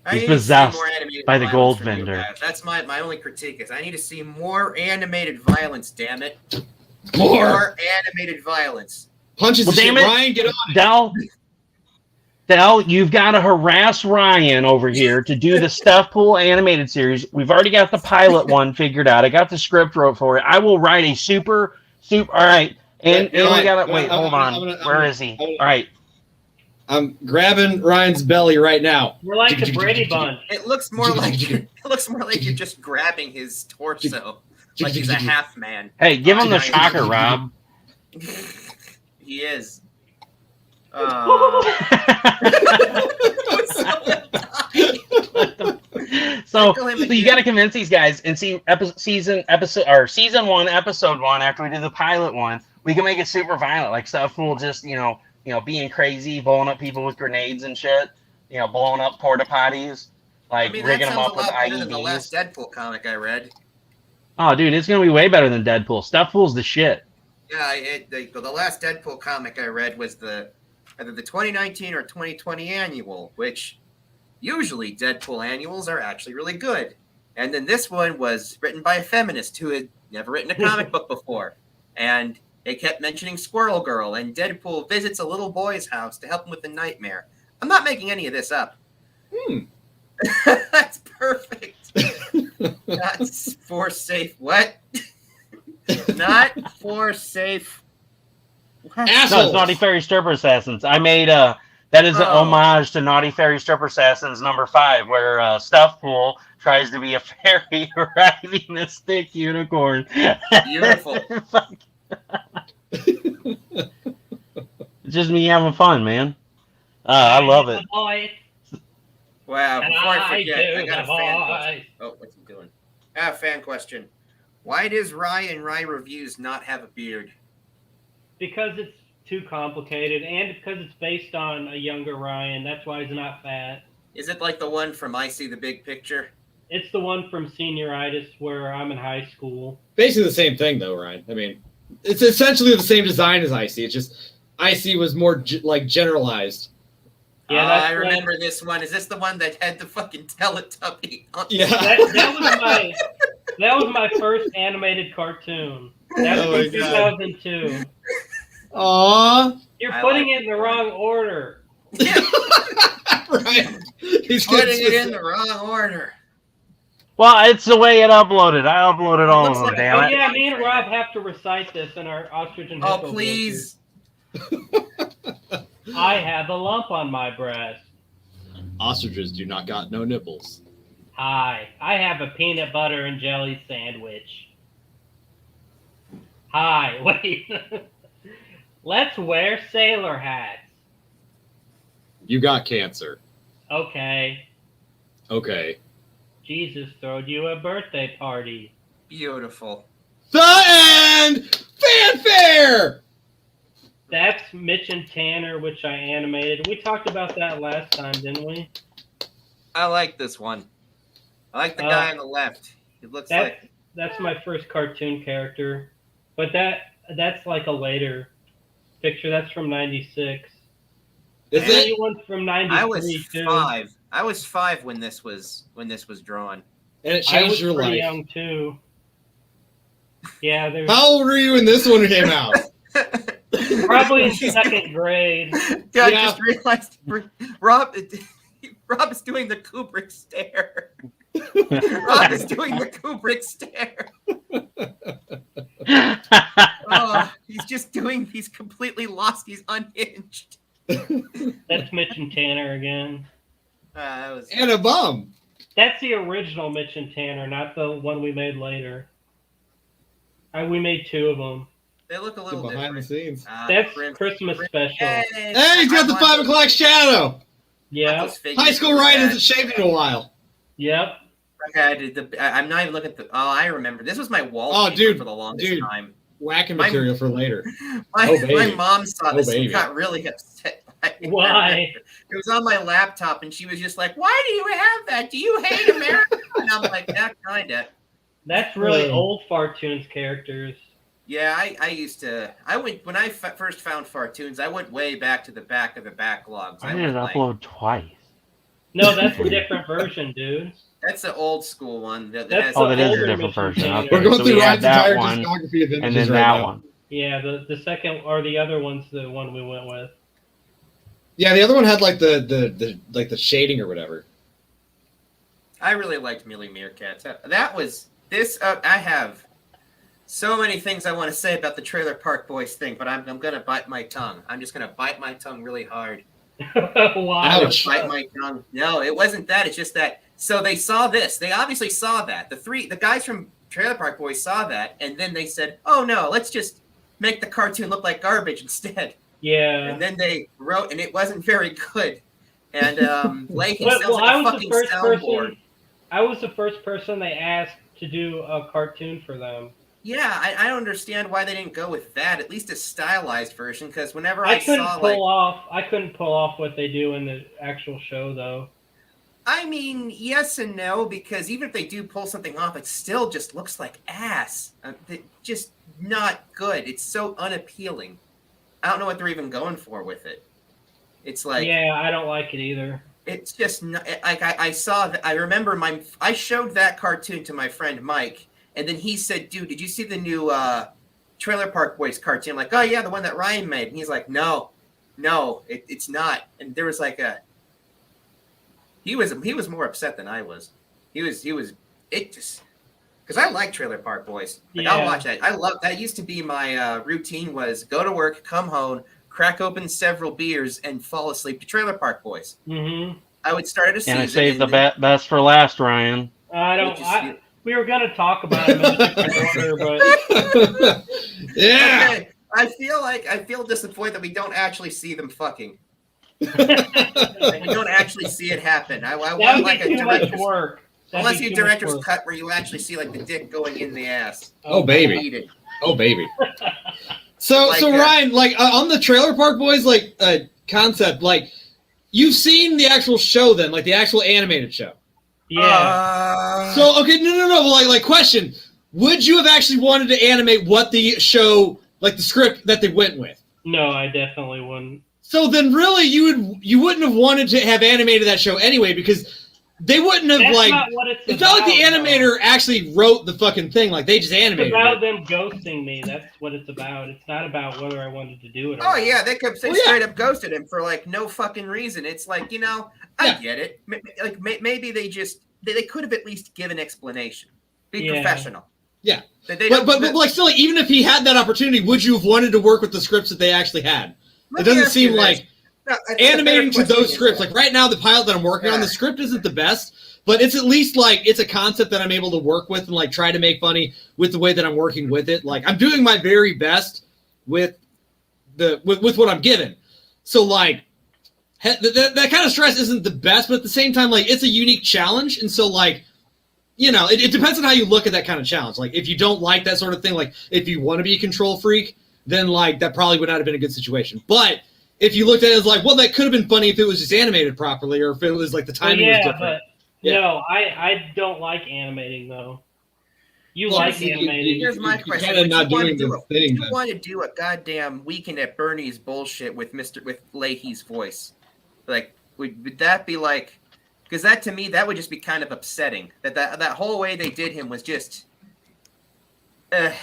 I He's need to see possessed more animated by the violence gold from you vendor. guys. That's my only critique is I need to see more animated violence. Damn it! More animated violence. punches. Well, the shit. damn it. Ryan, get on. Del, you've got to harass Ryan over here to do the Stefpool animated series. We've already got the pilot one figured out. I got the script wrote for it. I will write a super. All right. And we got to wait. Hold on. Where is he? All right. I'm grabbing Ryan's belly right now. We're like the Brady Bunch. It looks more like you're just grabbing his torso, like he's a half man. Hey, give him the shocker, Rob. He is. So you got to convince these guys and see season one, episode one. After we do the pilot one, we can make it super violent, like Stefpool just being crazy, blowing up people with grenades and shit. Blowing up porta potties, like rigging them up with than the last IEDs. Deadpool comic I read. Oh, dude, it's gonna be way better than Deadpool. Stefpool's the shit. Yeah, the last Deadpool comic I read was either the 2019 or 2020 annual, which usually Deadpool annuals are actually really good. And then this one was written by a feminist who had never written a comic book before. And they kept mentioning Squirrel Girl, and Deadpool visits a little boy's house to help him with a nightmare. I'm not making any of this up. That's perfect. Not for safe. What? Not for safe. No, it's Naughty Fairy Stripper Assassins. I made that is an homage to Naughty Fairy Stripper Assassins #5, where Stefpool tries to be a fairy riding a stick unicorn. Beautiful. It's just me having fun, man. I love it. Wow, And before I I forget, do I got a the fan voice. question. Oh, what's he doing? I have a fan question. Why does Rye and Rye Reviews not have a beard? Because it's too complicated, and because it's based on a younger Ryan. That's why he's not fat. Is it like the one from I See the Big Picture? It's the one from Senioritis where I'm in high school. Basically the same thing, though, Ryan. I mean, it's essentially the same design as Icy. It's just Icy was more generalized. Yeah, I remember this one. Is this the one that had the fucking Teletubby? Yeah. That was my first animated cartoon. That was in 2002. Aww. You're putting it in the wrong order. Right. He's putting it in the wrong order. Well, it's the way it uploaded. I uploaded all of them, damn it. Yeah, me and Rob have to recite this in our ostrich and hippo. Oh, please. I have a lump on my breast. Ostriches do not got no nipples. Hi, I have a peanut butter and jelly sandwich. Hi, wait. Let's wear sailor hats. You got cancer. Okay. Okay. Jesus throwed you a birthday party. Beautiful. The end! Fanfare! That's Mitch and Tanner, which I animated. We talked about that last time, didn't we? I like this one. I like the guy on the left. It looks like... That's my first cartoon character. But that's like a later picture. That's from 96. Is it? One from 93 I was too. 5. I was 5 when this was drawn. And it changed your I was pretty life. young too. Yeah, there's How old were you when this one came out? probably in second grade. Yeah, I just realized Rob is doing the Kubrick stare. Rob is doing the Kubrick stare. Oh, he's completely lost. He's unhinged. That's Mitch and Tanner again. And a bum. That's the original Mitch and Tanner, not the one we made later. We made 2 of them. They look a little behind different. the scenes. That's Christmas special. Hey, he's got the 5 o'clock shadow. Yeah. High school Ryan hasn't shaved in a while. Yep. I'm not even looking at the. Oh, I remember. This was my wallpaper for the longest time. Whacking material for later. My mom saw this and baby. got really upset. Why? It was on my laptop, and she was just like, "Why do you have that? Do you hate America?" And I'm like, "Yeah, kinda." That's really old Fartoons characters. Yeah, I used to. I went when I first found Fartoons. I went way back to the back of the backlogs. I did upload twice. No, that's a different version, dude. That's the old school one. That That's has a different version. Okay. We're going So through we had Ryan's entire that one, discography of images and then right that now. one. Yeah, the second or the other one's the one we went with. Yeah, the other one had like the shading or whatever. I really liked Millie Meerkats. That was this. I have so many things I want to say about the Trailer Park Boys thing, but I'm gonna bite my tongue. I'm just gonna bite my tongue really hard. Why? Ouch. Bite my tongue. No, it wasn't that. It's just that. So they saw this. They obviously saw that. The guys from Trailer Park Boys saw that, and then they said, "Oh no, let's just make the cartoon look like garbage instead." Yeah. And then they wrote, and it wasn't very good. And Blake But, sounds like a fucking soundboard. I was the first person they asked to do a cartoon for them. Yeah, I don't understand why they didn't go with that. At least a stylized version, because whenever I I saw couldn't pull off what they do in the actual show, though. I mean, yes and no, because even if they do pull something off, it still just looks like ass. Just not good. It's so unappealing. I don't know what they're even going for with it. It's like, yeah, I don't like it either. It's just not, like I saw that. I remember I showed that cartoon to my friend Mike, and then he said, "Dude, did you see the new Trailer Park Boys cartoon?" I'm like, "Oh yeah, the one that Ryan made." And he's like, "No, it's not." And there was like he was more upset than I was. He was it just because I like Trailer Park Boys. Like Yeah. I'll watch that. I love that. Used to be my routine was go to work, come home, crack open several beers, and fall asleep to Trailer Park Boys. Mm-hmm. I would start at a season. And I saved the best for last, Ryan. We were going to talk about it in a different order, but Yeah. Okay. I feel disappointed that we don't actually see them fucking. We don't actually see it happen. I that want would like be a too much director's work. I That'd want to be see a too much director's work. cut where you actually see like the dick going in the ass. Oh baby. Eat it. Oh baby. So Like, Ryan, like on the Trailer Park Boys concept, like you've seen the actual show then, like the actual animated show. Yeah. So okay, no. Like question: would you have actually wanted to animate what the show, like the script that they went with? No, I definitely wouldn't. So then, really, you wouldn't have wanted to have animated that show anyway because they wouldn't have That's like. not what it's not like the about, animator actually wrote the fucking thing. Like they just It's animated about it. them ghosting me. That's what it's about. It's not about whether I wanted to do it or Oh not. yeah, they could say straight up ghosted him for like no fucking reason. It's like I get it. Like maybe they just they could have at least given explanation. Be professional. Yeah. But Like still, like, even if he had that opportunity, would you have wanted to work with the scripts that they actually had? It doesn't seem like animating to those scripts. Like right now, the pilot that I'm working on, the script isn't the best, but it's at least like it's a concept that I'm able to work with and like try to make funny with the way that I'm working with it. Like I'm doing my very best with what I'm given. So like that kind of stress isn't the best, but at the same time, like, it's a unique challenge. And so, like, you know, it depends on how you look at that kind of challenge. Like, if you don't like that sort of thing, like, if you want to be a control freak, then, like, that probably would not have been a good situation. But if you looked at it as like, well, that could have been funny if it was just animated properly, or if it was, like, the timing was different. But no, I don't like animating, though. You like animating. Here's my question: Would you want to do a goddamn Weekend at Bernie's bullshit with Leahy's voice? Like, would that be like? Because that, to me, that would just be kind of upsetting. That whole way they did him was just. It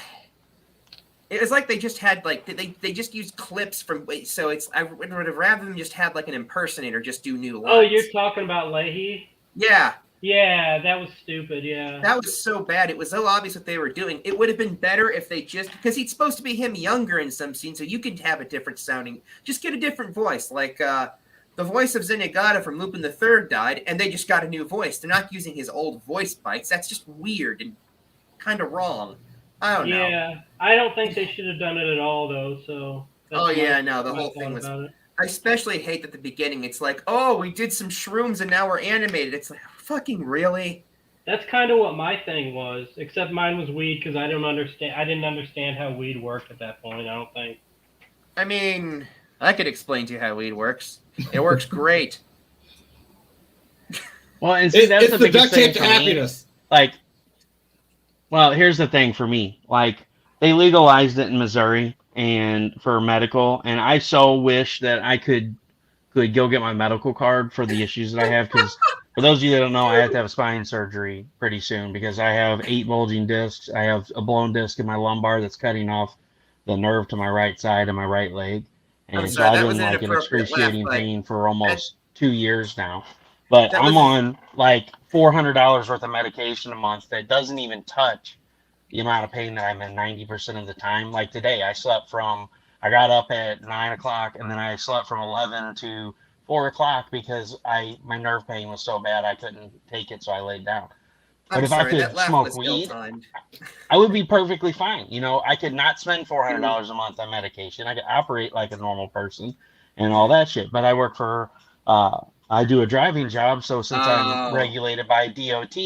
was like they just had like they just used clips from. So it's I would have rather than just had like an impersonator just do new lines. Oh, you're talking about Leahy? Yeah. Yeah, that was stupid, yeah. That was so bad. It was so obvious what they were doing. It would have been better if they just... Because he's supposed to be him younger in some scenes, so you could have a different sounding... Just get a different voice. Like, the voice of Zenigata from Lupin the Third died, and they just got a new voice. They're not using his old voice bites. That's just weird and kind of wrong. I don't know. Yeah, I don't think they should have done it at all, though, so... Oh, yeah, no, the whole thing was... I especially hate at the beginning. It's like, oh, we did some shrooms and now we're animated. It's like, fucking really? That's kind of what my thing was, except mine was weed because I didn't understand how weed worked at that point. I don't think. I mean, I could explain to you how weed works. It works great. Well, and see, that's it's the duct tape to for happiness. Me. Like, well, here's the thing for me. Like, they legalized it in Missouri and for medical, and I so wish that I could go get my medical card for the issues that I have, because for those of you that don't know, I have to have spine surgery pretty soon because I have 8 bulging discs. I have a blown disc in my lumbar that's cutting off the nerve to my right side of my right leg. And so I've been like in excruciating pain for almost 2 years now. But I'm on like $400 worth of medication a month that doesn't even touch the amount of pain that I'm in 90% of the time. Like today, I got up at 9 o'clock and then I slept from 11 to 4 o'clock because my nerve pain was so bad I couldn't take it, so I laid down. But if I could smoke weed, I would be perfectly fine. You know, I could not spend $400 a month on medication. I could operate like a normal person and all that shit. But I work for, I do a driving job, so since I'm regulated by DOT,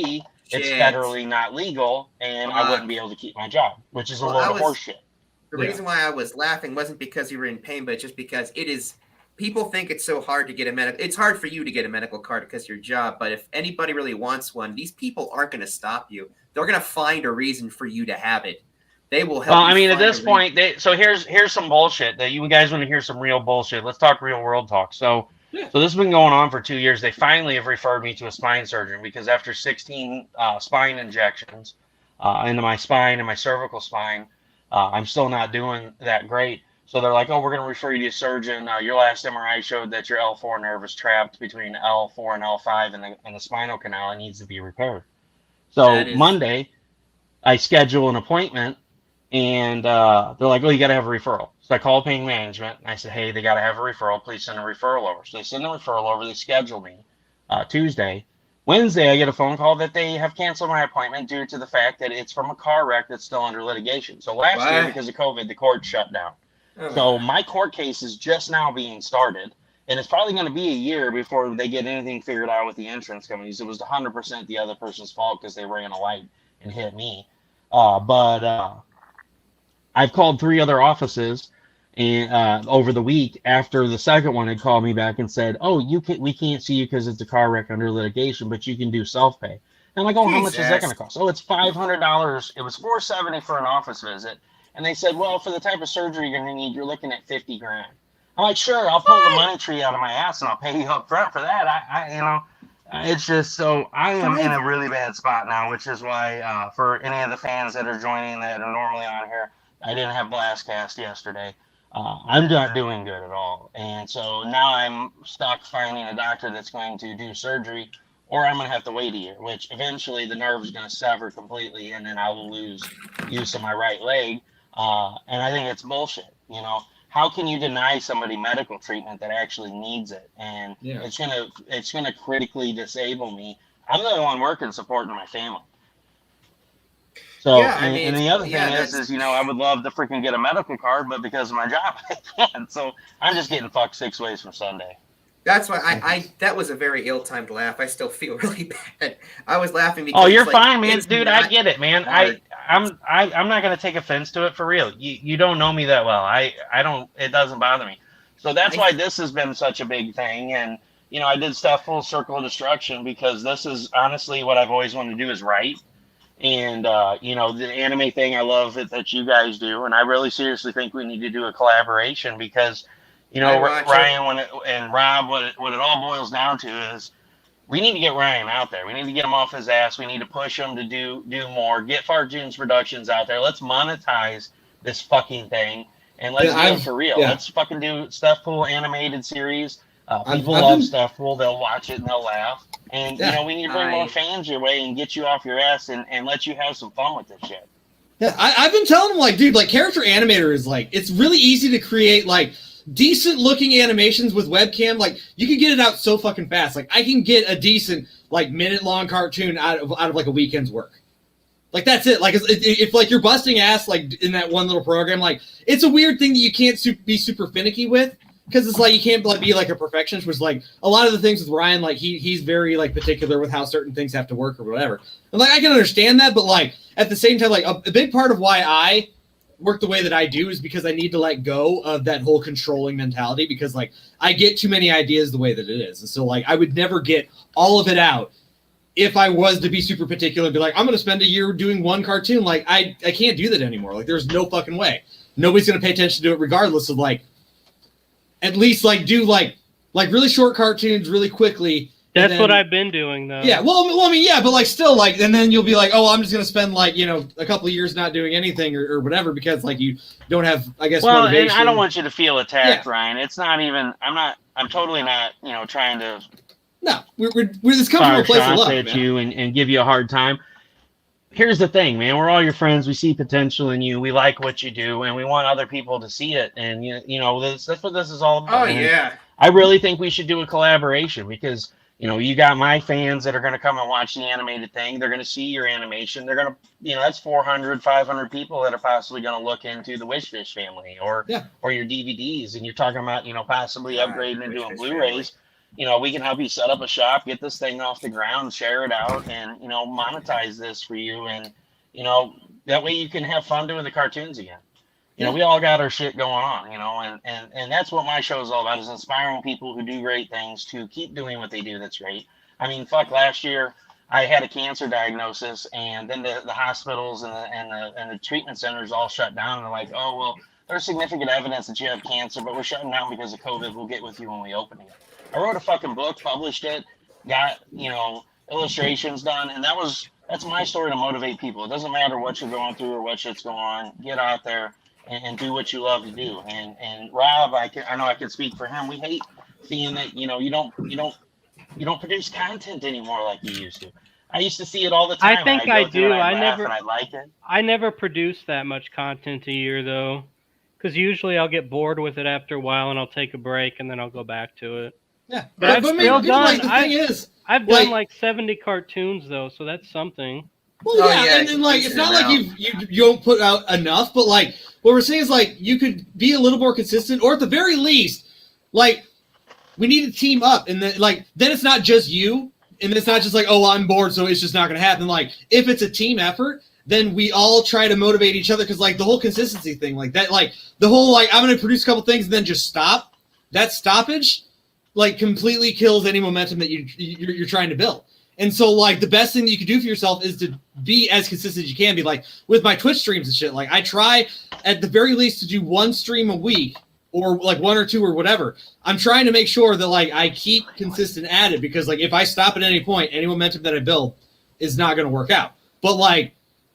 it's federally not legal, and I wouldn't be able to keep my job, which is a load of horseshit. The reason why I was laughing wasn't because you were in pain, but just because it is. People think it's so hard to get a medical. It's hard for you to get a medical card because of your job. But if anybody really wants one, these people aren't going to stop you. They're going to find a reason for you to have it. They will help. Well, I mean, at this point, so here's some bullshit that you guys want to hear some real bullshit. Let's talk real world talk. So this has been going on for 2 years. They finally have referred me to a spine surgeon because after 16 spine injections into my spine and my cervical spine, I'm still not doing that great. So they're like, oh, we're going to refer you to a surgeon. Your last MRI showed that your L4 nerve is trapped between L4 and L5 in the spinal canal and needs to be repaired. So Monday, I schedule an appointment, and they're like, oh, you got to have a referral. So I call pain management, and I said, hey, they got to have a referral. Please send a referral over. So they send a referral over. They schedule me Tuesday. Wednesday, I get a phone call that they have canceled my appointment due to the fact that it's from a car wreck that's still under litigation. So last year, because of COVID, the court shut down. So my court case is just now being started, and it's probably going to be a year before they get anything figured out with the insurance companies. It was 100% the other person's fault because they ran a light and hit me. But I've called 3 other offices and over the week after the second one had called me back and said, oh, we can't see you because it's a car wreck under litigation, but you can do self-pay. And I'm like, oh, how much is that going to cost? Oh, it's $500. It was $470 for an office visit. And they said, well, for the type of surgery you're going to need, you're looking at $50,000. I'm like, sure, I'll pull the money tree out of my ass and I'll pay you up front for that. It's just so I am in a really bad spot now, which is why for any of the fans that are joining that are normally on here, I didn't have Blastcast yesterday. I'm not doing good at all. And so now I'm stuck finding a doctor that's going to do surgery, or I'm going to have to wait a year, which eventually the nerve is going to sever completely, and then I will lose use of my right leg. And I think it's bullshit. You know, how can you deny somebody medical treatment that actually needs it? And it's gonna critically disable me. I'm the only one working supporting my family. So, and the other thing is, you know, I would love to freaking get a medical card, but because of my job, I can't. So I'm just getting fucked 6 ways from Sunday. That's why I that was a very ill-timed laugh. I still feel really bad. I was laughing because Oh, you're it's like, fine, man, it's dude. not I get it, man. hard. I'm not gonna take offense to it for real. You don't know me that well. I don't. It doesn't bother me. So that's why this has been such a big thing. And you know, I did stuff full circle of destruction because this is honestly what I've always wanted to do is write. And you know, the anime thing, I love it that you guys do, and I really seriously think we need to do a collaboration because, you know, Ryan and Rob, what it all boils down to is we need to get Ryan out there. We need to get him off his ass. We need to push him to do more. Get Fartoons Productions out there. Let's monetize this fucking thing and let's do it for real. Yeah. Let's fucking do Stefpool animated series. People love Stefpool. They'll watch it and they'll laugh. And you know, we need to bring more fans your way and get you off your ass and let you have some fun with this shit. Yeah, I've been telling them, like, dude, like, character animator is, like, it's really easy to create, like, decent-looking animations with webcam. Like, you can get it out so fucking fast. Like, I can get a decent, like, minute-long cartoon out of like, a weekend's work. Like, that's it. Like, if like, you're busting ass, like, in that one little program, like, it's a weird thing that you can't be super finicky with. Because it's like you can't like be like a perfectionist, which like a lot of the things with Ryan, like he's very like particular with how certain things have to work or whatever. And like I can understand that, but like at the same time, like a big part of why I work the way that I do is because I need to let go of that whole controlling mentality because like I get too many ideas the way that it is. And so like I would never get all of it out if I was to be super particular and be like, I'm going to spend a year doing one cartoon. Like I can't do that anymore. Like there's no fucking way. Nobody's going to pay attention to it regardless of like, at least like do like really short cartoons really quickly. That's what I've been doing though. Yeah, well, I mean, yeah, but like still like, and then you'll be like, oh, I'm just gonna spend like a couple of years not doing anything or whatever because like you don't have, I guess. Well, motivation. and I don't want you to feel attacked, Ryan. It's not even. I'm totally not. Trying to. No, we're this comes from a place of love, at you and give you a hard time. Here's the thing, man. We're all your friends. We see potential in you. We like what you do, and we want other people to see it. And you know, that's what this is all about. Oh yeah. I really think we should do a collaboration because you got my fans that are going to come and watch the animated thing. They're going to see your animation. They're going to, that's 400, 500 people that are possibly going to look into the Wishfish family or your DVDs. And you're talking about, possibly upgrading and doing Blu-rays. We can help you set up a shop, get this thing off the ground, share it out, and, monetize this for you. And, that way you can have fun doing the cartoons again. We all got our shit going on, and that's what my show is all about, is inspiring people who do great things to keep doing what they do that's great. I mean, fuck, last year I had a cancer diagnosis, and then the hospitals and the treatment centers all shut down, and they're like, oh, well, there's significant evidence that you have cancer, but we're shutting down because of COVID. We'll get with you when we open it. I wrote a fucking book, published it, got, illustrations done, and that's my story to motivate people. It doesn't matter what you're going through or what shit's going on. Get out there and do what you love to do. And Rob, I know I can speak for him. We hate seeing that, you don't produce content anymore like you used to. I used to see it all the time. I think I do. I like it. I never produce that much content a year though, because usually I'll get bored with it after a while and I'll take a break and then I'll go back to it. Yeah, but I've still done. Like, the thing is, I've done like 70 cartoons though, so that's something. Well, and then like it's not like you don't put out enough, but like what we're saying is like you could be a little more consistent, or at the very least, like we need to team up, and then it's not just you, and it's not just like, oh, I'm bored, so it's just not going to happen. Like if it's a team effort, then we all try to motivate each other, because like the whole consistency thing, like that, like the whole like I'm going to produce a couple things and then just stop. That stoppage like completely kills any momentum that you're trying to build. And so, like, the best thing that you can do for yourself is to be as consistent as you can be. Like, with my Twitch streams and shit, like, I try, at the very least, to do one stream a week, or, like, one or two or whatever. I'm trying to make sure that, like, I keep consistent at it, because, like, if I stop at any point, any momentum that I build is not going to work out. But, like,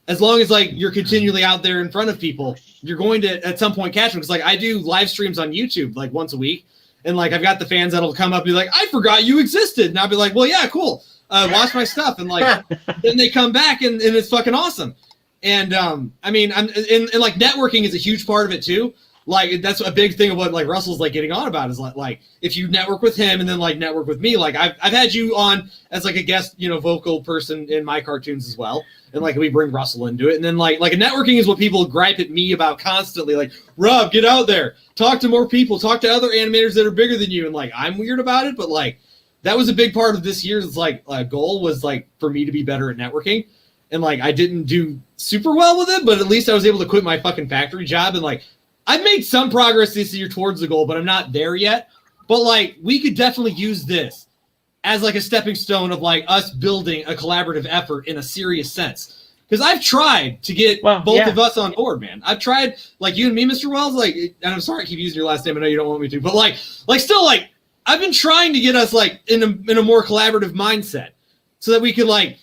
as long as, like, you're continually out there in front of people, you're going to, at some point, catch them. Because, like, I do live streams on YouTube, like, once a week. And, like, I've got the fans that'll come up and be like, I forgot you existed. And I'll be like, well, yeah, cool. Watch my stuff, and like then they come back and it's fucking awesome. And I mean, and like networking is a huge part of it too. like that's a big thing of what like Russell's like getting on about is like if you network with him and then like network with me, like I've had you on as like a guest, you know, vocal person in my cartoons as well, and like we bring Russell into it, and then like a networking is what people gripe at me about constantly, like Rob, get out there, talk to more people, talk to other animators that are bigger than you, and like I'm weird about it, but like that was a big part of this year's like goal was like for me to be better at networking, and like I didn't do super well with it, but at least I was able to quit my fucking factory job and like. I've made some progress this year towards the goal, but I'm not there yet. But like, we could definitely use this as like a stepping stone of like us building a collaborative effort in a serious sense. Because I've tried to get both of us on board, man. I've tried, like you and me, Mr. Wells. Like, and I'm sorry I keep using your last name. I know you don't want me to, but like still, like I've been trying to get us like in a more collaborative mindset, so that we can like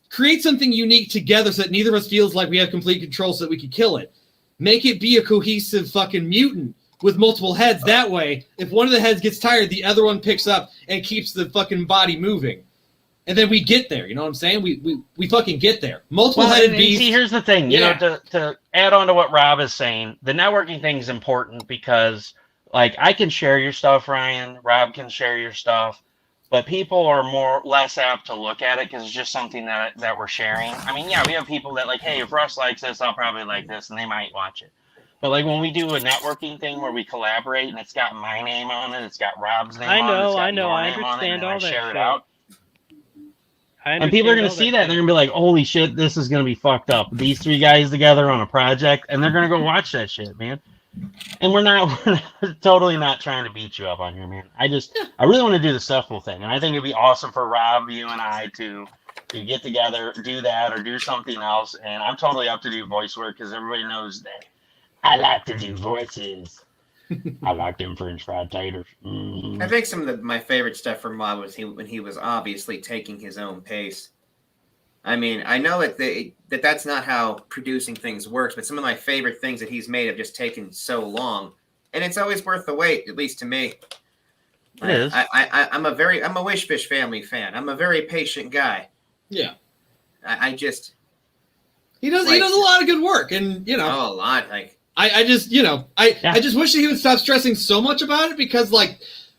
create something unique together, so that neither of us feels like we have complete control, so that we can kill it. Make it be a cohesive fucking mutant with multiple heads. That way, if one of the heads gets tired, the other one picks up and keeps the fucking body moving. And then we get there. You know what I'm saying? We fucking get there. Multiple-headed beasts. See, here's the thing. You know, to add on to what Rob is saying, the networking thing is important because, like, I can share your stuff, Ryan. Rob can share your stuff. But people are less apt to look at it because it's just something that we're sharing. I mean, yeah, we have people that like, hey, if Russ likes this, I'll probably like this, and they might watch it. But like when we do a networking thing where we collaborate and it's got my name on it, it's got Rob's name on it, it's got your name on it, and I share it out. And people are going to see that and they're going to be like, holy shit, this is going to be fucked up. These three guys together on a project, and they're going to go watch that shit, man. And we're totally not trying to beat you up on here, man. I really want to do the Stefpool thing, and I think it'd be awesome for Rob, you, and I to get together, do that, or do something else. And I'm totally up to do voice work because everybody knows that I like to do voices. I like them French fried taters. Mm-hmm. I think some of my favorite stuff from Rob was when he was obviously taking his own pace. I mean, I know that's not how producing things works, but some of my favorite things that he's made have just taken so long, and it's always worth the wait, at least to me. It is. I'm a Wishfish Family fan. I'm a very patient guy. Yeah. I just he does a lot of good work, and you know, a lot. Like I just I just wish that he would stop stressing so much about it, because like,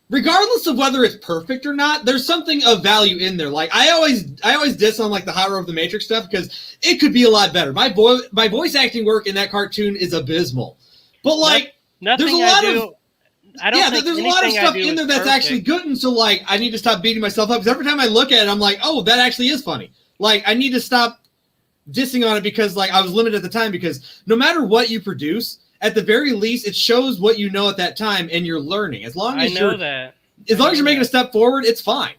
regardless of whether it's perfect or not, there's something of value in there. Like I always diss on like the Horror of the Matrix stuff because it could be a lot better. My voice acting work in that cartoon is abysmal, but like there's a lot of stuff in there that's actually good, and so like I need to stop beating myself up, because every time I look at it, I'm like, oh, that actually is funny. Like I need to stop dissing on it because like I was limited at the time, because no matter what you produce, at the very least, it shows what you know at that time, and you're learning. As long as you're making a step forward, it's fine.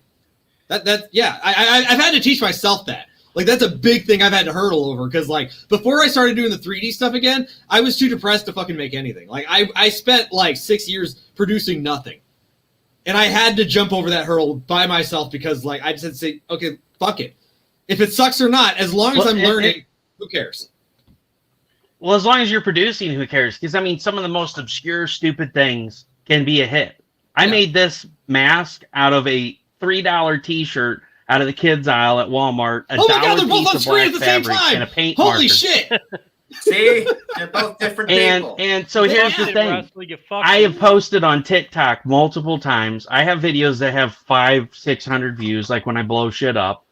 I've had to teach myself that. Like that's a big thing I've had to hurdle over, because like before I started doing the 3D stuff again, I was too depressed to fucking make anything. Like I spent like 6 years producing nothing, and I had to jump over that hurdle by myself, because like I just had to say, okay, fuck it. If it sucks or not, as long as I'm learning, who cares? Well, as long as you're producing, who cares? Because, I mean, some of the most obscure, stupid things can be a hit. I made this mask out of a $3 T-shirt out of the kids' aisle at Walmart. Oh my God, they're both on screen at the same time! And a paint Holy marker. Shit! See? They're both different people. And so here's the thing. I have posted on TikTok multiple times. I have videos that have 500-600 views, like when I blow shit up.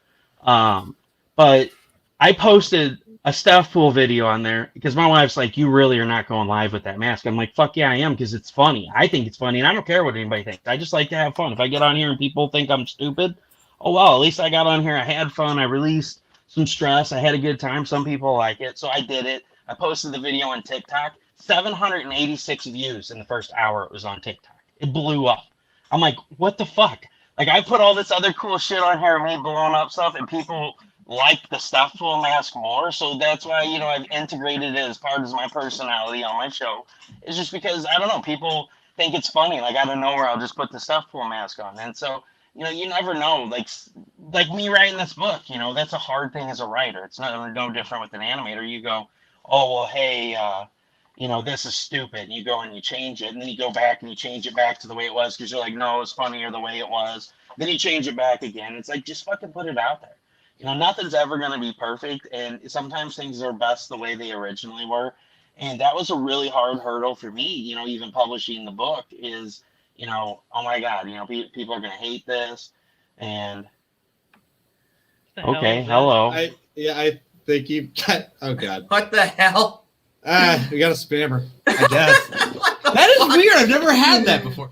But I posted a Stefpool video on there because my wife's like, you really are not going live with that mask. I'm like, fuck yeah, I am, because it's funny. I think it's funny, and I don't care what anybody thinks. I just like to have fun. If I get on here and people think I'm stupid, oh well, at least I got on here, I had fun, I released some stress, I had a good time. Some people like it, so I did it. I posted the video on TikTok. 786 views in the first hour it was on TikTok. It blew up. I'm like, what the fuck? Like, I put all this other cool shit on here, me blowing up stuff, and people like the Stefpool mask more. So that's why, you know, I've integrated it as part of my personality on my show. It's just because, I don't know, people think it's funny. Like, out of nowhere, I'll just put the Stefpool mask on. And so, you know, you never know. Like me writing this book, you know, that's a hard thing as a writer. It's no different with an animator. You go, oh, well, hey, you know, this is stupid. And you go and you change it. And then you go back and you change it back to the way it was, because you're like, no, it's funnier the way it was. Then you change it back again. It's like, just fucking put it out there. You know, nothing's ever going to be perfect. And sometimes things are best the way they originally were. And that was a really hard hurdle for me, even publishing the book is, oh my God, people are going to hate this. And okay, hello. I think you got, oh God. What the hell? We got a spammer, I guess. That is weird. I've never had that before.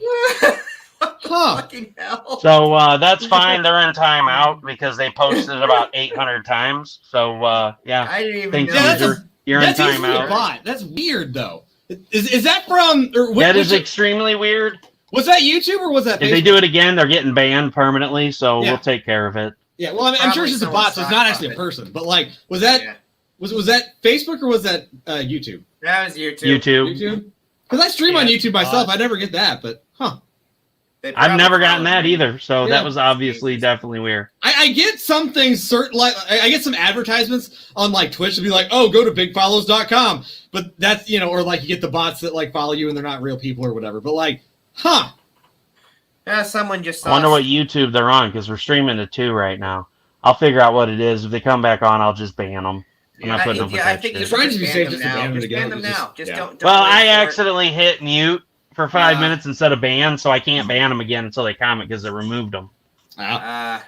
Huh. Fucking hell. So that's fine. They're in timeout because they posted about 800 times. So yeah. I didn't even Thanks, know. user. You're in That's usually a timeout. bot. That's weird though. Is that from? That is extremely weird. Was that YouTube or was that? If they do it again, they're getting banned permanently. So Yeah. we'll take care of it. Yeah. Well, I'm sure it's just a bot, so it's not actually a person. But like, was that was that Facebook or was that YouTube? That was YouTube. YouTube. Because I stream on YouTube myself. I never get that, but huh. I've never gotten that either. So that was obviously definitely weird. I get some things certain like I get some advertisements on like Twitch to be like, oh, go to bigfollows.com. But that's or like you get the bots that like follow you and they're not real people or whatever. But like, huh. Yeah, someone just I wonder what YouTube they're on because we're streaming to 2 right now. I'll figure out what it is. If they come back on, I'll just ban them. I'm not putting up with that shit. Just ban them now. Just don't Well, wait I for it. accidentally hit mute for 5 minutes instead of ban, so I can't ban them again until they comment because they removed them. Yeah.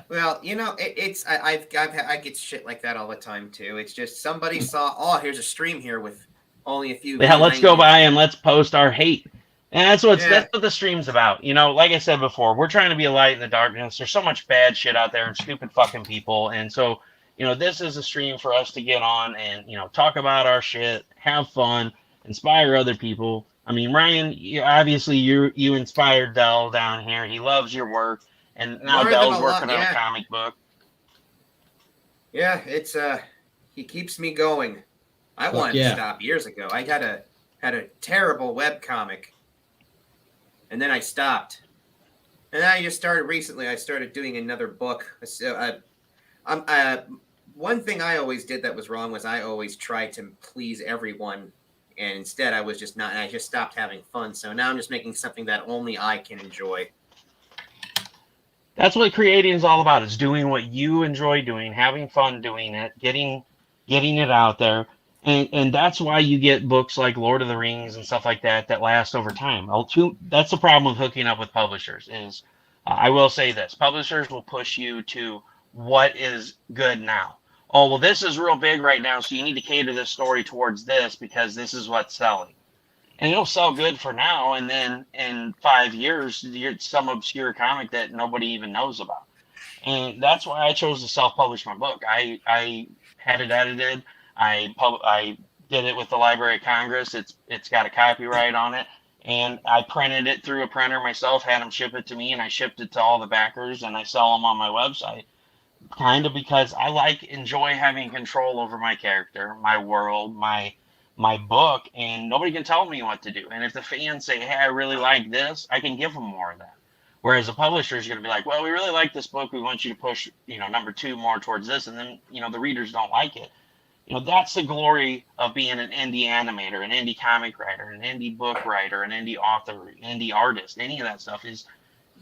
Well, it's I get shit like that all the time too. It's just somebody saw, oh, here's a stream here with only a few. Yeah, let's go by and let's post our hate. And that's what the stream's about. Like I said before, we're trying to be a light in the darkness. There's so much bad shit out there and stupid fucking people. And so, this is a stream for us to get on and, talk about our shit, have fun, inspire other people. I mean, Ryan, obviously you inspired Dell down here. He loves your work. And now Dell's working on a comic book. Yeah, it's he keeps me going. I wanted to stop years ago. I had a terrible web comic. And then I stopped. And then I just started recently. I started doing another book. One thing I always did that was wrong was I always tried to please everyone. And instead I was just not, and I just stopped having fun. So now I'm just making something that only I can enjoy. That's what creating is all about. It's doing what you enjoy doing, having fun doing it, getting it out there. And that's why you get books like Lord of the Rings and stuff like that last over time. That's the problem with hooking up with publishers is, I will say this, publishers will push you to what is good now. Oh, well, this is real big right now, so you need to cater this story towards this because this is what's selling. And it'll sell good for now, and then in 5 years, you're some obscure comic that nobody even knows about. And that's why I chose to self-publish my book. I had it edited. I did it with the Library of Congress. It's got a copyright on it, and I printed it through a printer myself, had them ship it to me, and I shipped it to all the backers, and I sell them on my website. Kind of because I enjoy having control over my character, my world, my book, and nobody can tell me what to do. And if the fans say, hey, I really like this, I can give them more of that. Whereas a publisher is going to be like, well, we really like this book. We want you to push, number 2 more towards this. And then, the readers don't like it. That's the glory of being an indie animator, an indie comic writer, an indie book writer, an indie author, indie artist, any of that stuff is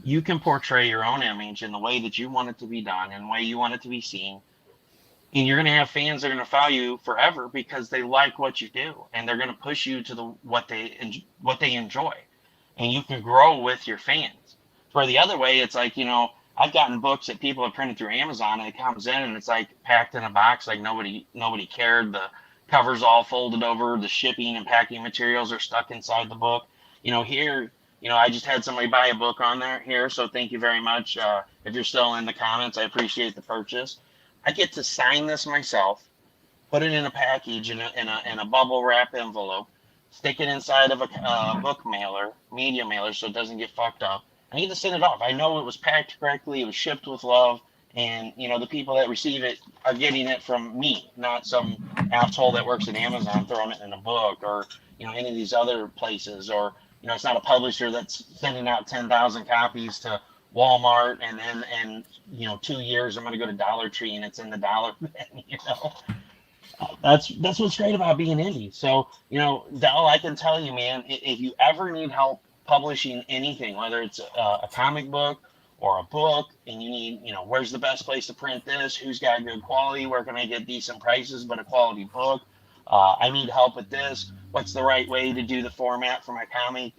you can portray your own image in the way that you want it to be done and the way you want it to be seen. And you're going to have fans that are going to follow you forever because they like what you do, and they're going to push you to what they enjoy, and you can grow with your fans. For the other way, it's like I've gotten books that people have printed through Amazon, and it comes in and it's like packed in a box, like nobody cared. The cover's all folded over. The shipping and packing materials are stuck inside the book. Here, I just had somebody buy a book on there here, so thank you very much. If you're still in the comments, I appreciate the purchase. I get to sign this myself, put it in a package in a bubble wrap envelope, stick it inside of a book mailer, media mailer, so it doesn't get fucked up. I need to send it off. I know it was packed correctly, it was shipped with love, and the people that receive it are getting it from me, not some asshole that works at Amazon throwing it in a book or any of these other places, or it's not a publisher that's sending out 10,000 copies to Walmart, and then in 2 years I'm going to go to Dollar Tree and it's in the dollar bin. That's what's great about being indie. So Del, I can tell you, man, if you ever need help publishing anything, whether it's a comic book or a book, and you need where's the best place to print this, who's got good quality, where can I get decent prices but a quality book, I need help with this. What's the right way to do the format for my comic?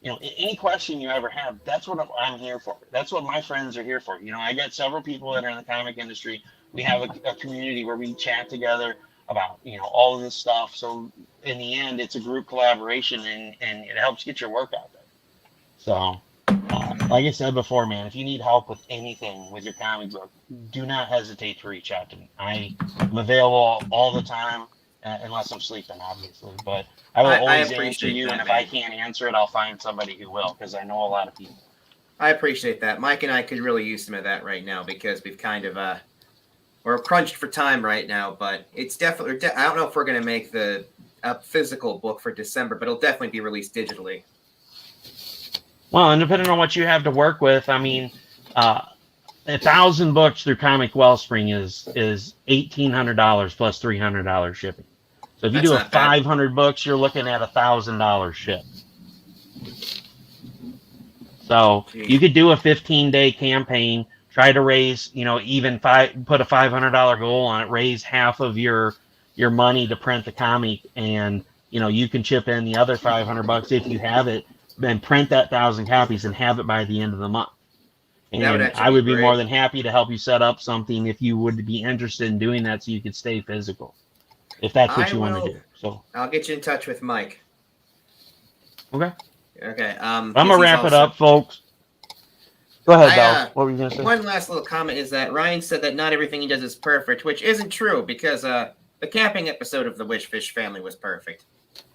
Any question you ever have, that's what I'm here for. That's what my friends are here for. I got several people that are in the comic industry. We have a community where we chat together about, all of this stuff. So in the end, it's a group collaboration and it helps get your work out there. So, like I said before, man, if you need help with anything with your comic book, do not hesitate to reach out to me. I am available all the time, unless I'm sleeping, obviously. But I will always answer you, and if I can't answer it, I'll find somebody who will, because I know a lot of people. I appreciate that. Mike and I could really use some of that right now because we've kind of we're crunched for time right now. But it's definitely I don't know if we're going to make the physical book for December, but it'll definitely be released digitally. Well, and depending on what you have to work with, I mean, 1,000 books through Comic Wellspring is $1,800 plus $300 shipping. So if you do 500 books, you're looking at $1,000 shipped. So you could do a 15-day campaign, try to raise, put a $500 goal on it, raise half of your money to print the comic, and you can chip in the other $500 if you have it, and print that 1,000 copies and have it by the end of the month. And I would be more than happy to help you set up something if you would be interested in doing that, so you could stay physical, if that's what you want to do. So I'll get you in touch with Mike. Okay. Okay. I'm gonna wrap it up, folks. Go ahead, Bell. What were you gonna say? One last little comment is that Ryan said that not everything he does is perfect, which isn't true because the camping episode of the Wishfish family was perfect.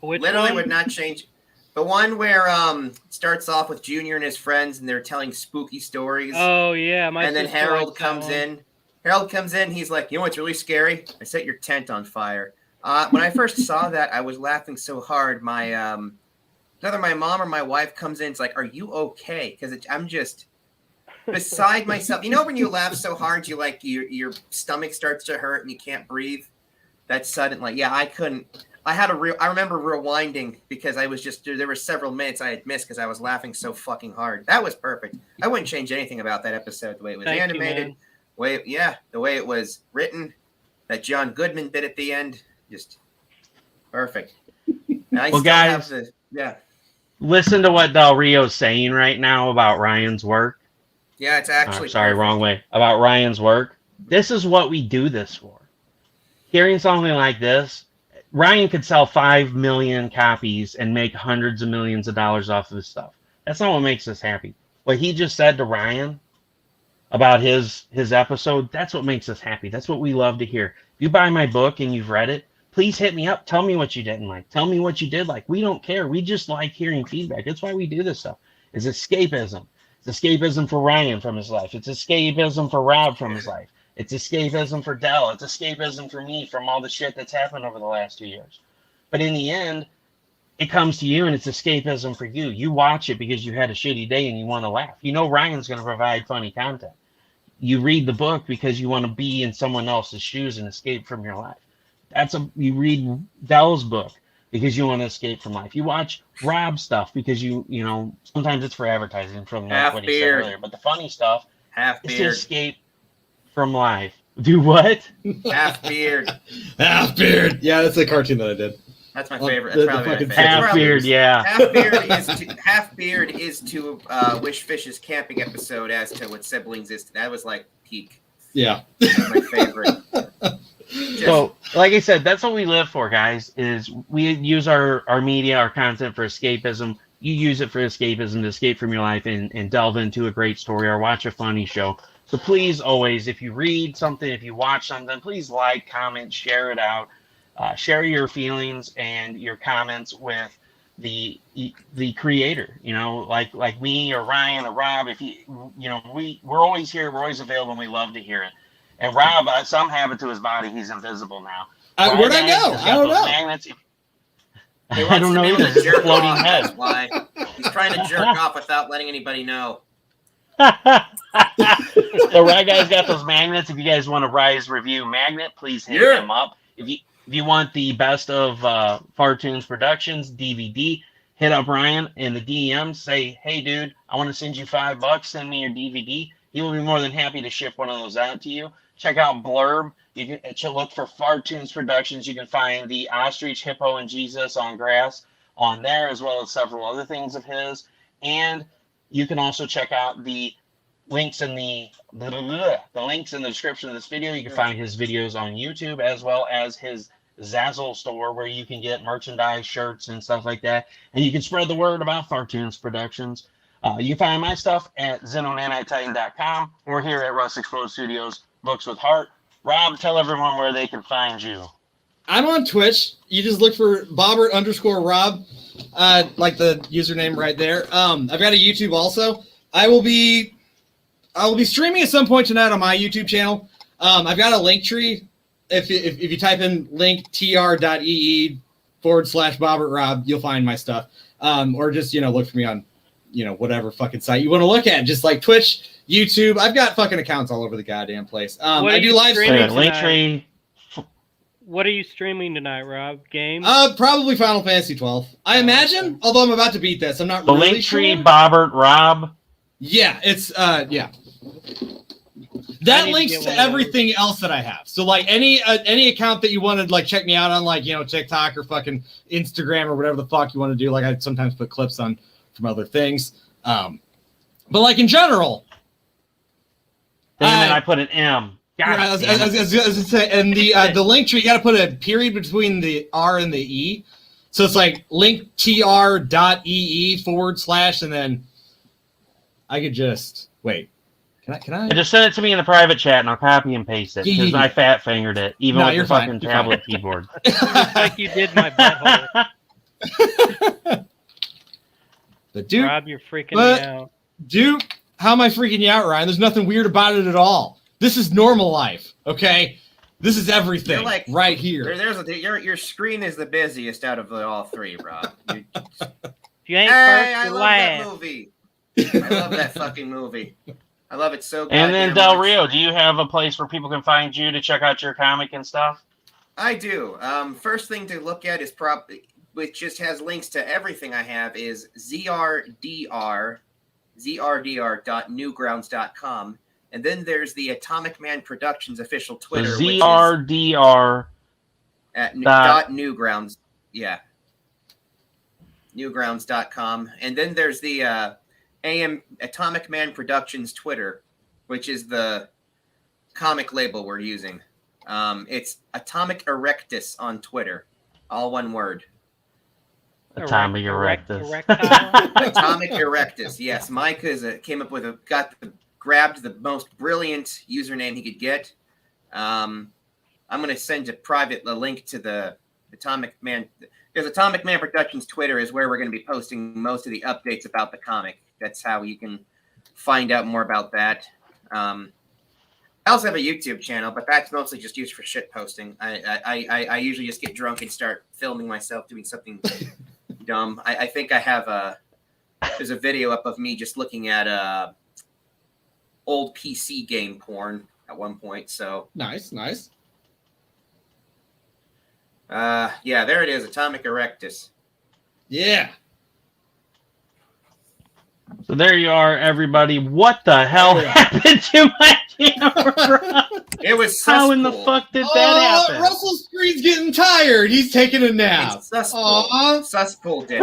Literally would not change. The one where it starts off with Junior and his friends and they're telling spooky stories. Oh yeah, and then Harold comes in. Harold comes in. He's like, "You know what's really scary? I set your tent on fire." When I first saw that, I was laughing so hard. Either my mom or my wife comes in. It's like, "Are you okay?" Because I'm just beside myself. When you laugh so hard, your stomach starts to hurt and you can't breathe. That sudden, I couldn't. I remember rewinding because there were several minutes I had missed because I was laughing so fucking hard. That was perfect. I wouldn't change anything about that episode. The way it was animated, the way it was written, that John Goodman bit at the end, just perfect. Well, guys, listen to what Del Rio's saying right now about Ryan's work. Yeah, it's actually wrong way. About Ryan's work. This is what we do this for. Hearing something like this, Ryan could sell 5 million copies and make hundreds of millions of dollars off of his stuff. That's not what makes us happy. What he just said to Ryan about his episode, that's what makes us happy. That's what we love to hear. If you buy my book and you've read it, please hit me up. Tell me what you didn't like. Tell me what you did like. We don't care. We just like hearing feedback. That's why we do this stuff. It's escapism. It's escapism for Ryan from his life. It's escapism for Rob from his life. It's escapism for Dell. It's escapism for me from all the shit that's happened over the last 2 years. But in the end, it comes to you and it's escapism for you. You watch it because you had a shitty day and you want to laugh. Ryan's going to provide funny content. You read the book because you want to be in someone else's shoes and escape from your life. You read Dell's book because you want to escape from life. You watch Rob's stuff because you sometimes it's for advertising from what he said earlier. But the funny stuff is to escape from life. Do what? Half beard. Half beard. Yeah, that's a cartoon that I did. That's my favorite. That's probably my favorite. Half beard, yeah. Half beard is to Wishfish's camping episode as to what siblings is. That was like peak. Yeah. That's my favorite. So, like I said, that's what we live for, guys. Is we use our media, our content for escapism. You use it for escapism, to escape from your life and delve into a great story or watch a funny show. So please, always, if you read something, if you watch something, please like, comment, share it out. Share your feelings and your comments with the creator. Like me or Ryan or Rob. If we're always here, we're always available, and we love to hear it. And Rob, some have it to his body. He's invisible now. Where'd I go? I don't know. Magnets. I don't know either. It's a floating head. That's why he's trying to jerk off without letting anybody know. The Rye Guy's got those magnets. If you guys want a Rise review magnet, please hit him up. If you want the best of Fartoons Productions DVD, hit up Ryan in the DM. Say, hey, dude, I want to send you $5. Send me your DVD. He will be more than happy to ship one of those out to you. check out Blurb. You can look for Fartoons Productions. You can find the Ostrich, Hippo, and Jesus on Grass on there, as well as several other things of his. And you can also check out the links in the links in the description of this video. You can find his videos on YouTube, as well as his Zazzle store, where you can get merchandise, shirts, and stuff like that. And you can spread the word about Fartoons Productions. You can find my stuff at ZenoNaniteTitan.com or here at Russxplode Studios, Books with Heart. Rob, tell everyone where they can find you. I'm on Twitch. You just look for Bobbert_Rob, like the username right there. I've got a YouTube also. I will be streaming at some point tonight on my YouTube channel. I've got a link tree. If you type in linktr.ee/BobbertRob, you'll find my stuff. Or just, look for me on, whatever fucking site you want to look at. Just like Twitch, YouTube. I've got fucking accounts all over the goddamn place. I do live streaming. Linktree. What are you streaming tonight, Rob? Games? Probably Final Fantasy 12. I imagine, although I'm about to beat this. I'm not The really Linktree, sure. Bobbert, Rob. Yeah, it's yeah. That links to everything else that I have. So like any account that you want to like check me out on, like, TikTok or fucking Instagram or whatever the fuck you want to do. Like I sometimes put clips on from other things. But like in general. And then I put an M. I was gonna say, and the link tree, you got to put a period between the R and the E. So it's like linktr.ee/ and then I could just wait. Can I? Just send it to me in the private chat and I'll copy and paste it because I fat fingered it, even with the fucking tablet keyboard. Just like you did my butthole. But dude, Rob, you're freaking me out. Dude, how am I freaking you out, Ryan? There's nothing weird about it at all. This is normal life, okay? This is everything right here. Your screen is the busiest out of all three, Rob. If you ain't I love that movie. I love that fucking movie. I love it so good. And then Del Rio, do you have a place where people can find you to check out your comic and stuff? I do. First thing to look at is probably, which just has links to everything I have, is zrdr.newgrounds.com. And then there's the Atomic Man Productions official Twitter, ZRDR at .newgrounds. Yeah. Newgrounds.com. And then there's the Atomic Man Productions Twitter, which is the comic label we're using. It's Atomic Erectus on Twitter. All one word. Atomic Erectus. Atomic Erectus. Yes, Mike came up with grabbed the most brilliant username he could get. I'm going to send a link to the Atomic Man. Because Atomic Man Productions Twitter is where we're going to be posting most of the updates about the comic. That's how you can find out more about that. I also have a YouTube channel, but that's mostly just used for shit posting. I usually just get drunk and start filming myself doing something dumb. I think I have there's a video up of me just looking at old PC game porn at one point. So nice. Yeah, there it is, Atomic Erectus. Yeah. So there you are, everybody. What the hell happened to my camera? It was How in the fuck did that happen? Russell's screen's getting tired. He's taking a nap. Susspool did.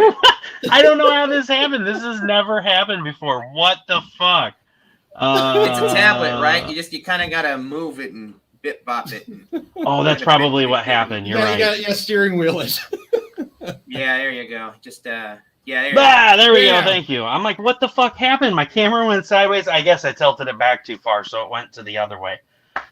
I don't know how this happened. This has never happened before. What the fuck? It's a tablet, right? You kind of gotta move it and bit bop it. Oh, that's probably what happened. You're right. You got steering wheel it. Yeah, there you go. Just there we go. Thank you. I'm like, what the fuck happened? My camera went sideways. I guess I tilted it back too far, so it went to the other way.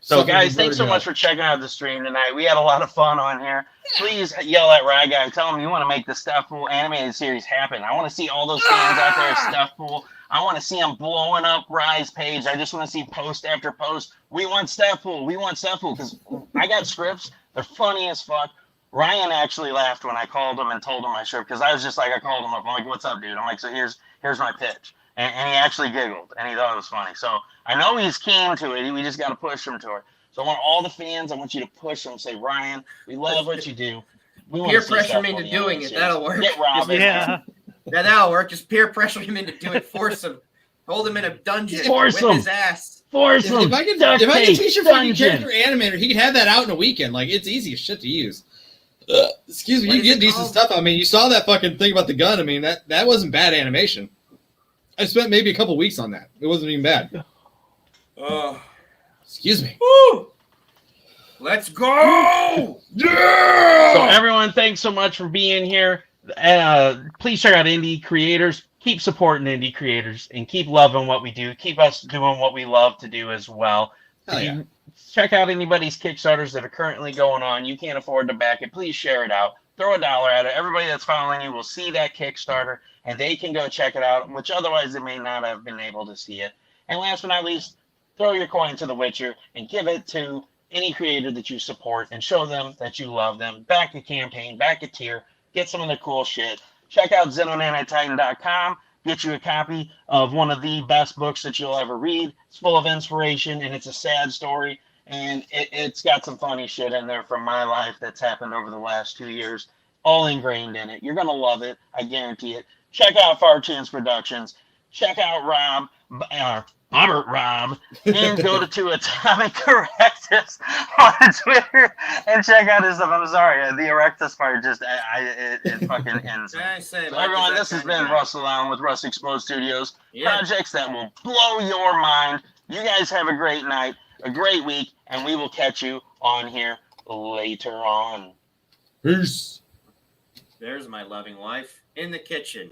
So, guys, thanks so much for checking out the stream tonight. We had a lot of fun on here. Please yell at Rye Guy. Tell him you want to make the Stefpool animated series happen. I want to see all those fans out there at Stefpool. I want to see them blowing up Rye's page. I just want to see post after post. We want Stefpool. We want Stefpool because I got scripts. They're funny as fuck. Ryan actually laughed when I called him and told him my script because I was just like, I called him up. I'm like, what's up, dude? I'm like, so here's my pitch. And he actually giggled and he thought it was funny. So I know he's keen to it. We just got to push him to it. So I want all the fans, I want you to push them. Say, Ryan, we love what you do. We peer pressure him into doing it. That'll work. Get Rob. Yeah. That'll work. Just peer pressure him into doing it. Force him. Hold him in a dungeon. Force whip him. His ass. Foursome, If I could teach a fucking character animator, he could have that out in a weekend. Like, it's easy as shit to use. Excuse me, you get decent stuff. I mean, you saw that fucking thing about the gun. I mean, that wasn't bad animation. I spent maybe a couple weeks on that. It wasn't even bad. Excuse me. Woo! Let's go! Yeah! So everyone, thanks so much for being here. Please check out indie creators. Keep supporting indie creators and keep loving what we do. Keep us doing what we love to do as well. Hell yeah. Check out anybody's Kickstarters that are currently going on. You can't afford to back it. Please share it out. Throw $1 at it. Everybody that's following you will see that Kickstarter, and they can go check it out, which otherwise they may not have been able to see it. And last but not least, throw your coin to The Witcher and give it to any creator that you support and show them that you love them. Back a campaign, back a tier, get some of the cool shit. Check out ZenoNanoTitan.com. Get you a copy of one of the best books that you'll ever read. It's full of inspiration, and it's a sad story, and it's got some funny shit in there from my life that's happened over the last 2 years, all ingrained in it. You're going to love it. I guarantee it. Check out Fartoons Productions. Check out Robert Rob, and go to Atomic Erectus on Twitter and check out his stuff. I'm sorry, the Erectus part just it fucking ends. So everyone, this has been Russell Allen with Russxplode Studios. Projects that will blow your mind. You guys have a great night, a great week, and we will catch you on here later on. Peace. There's my loving wife in the kitchen.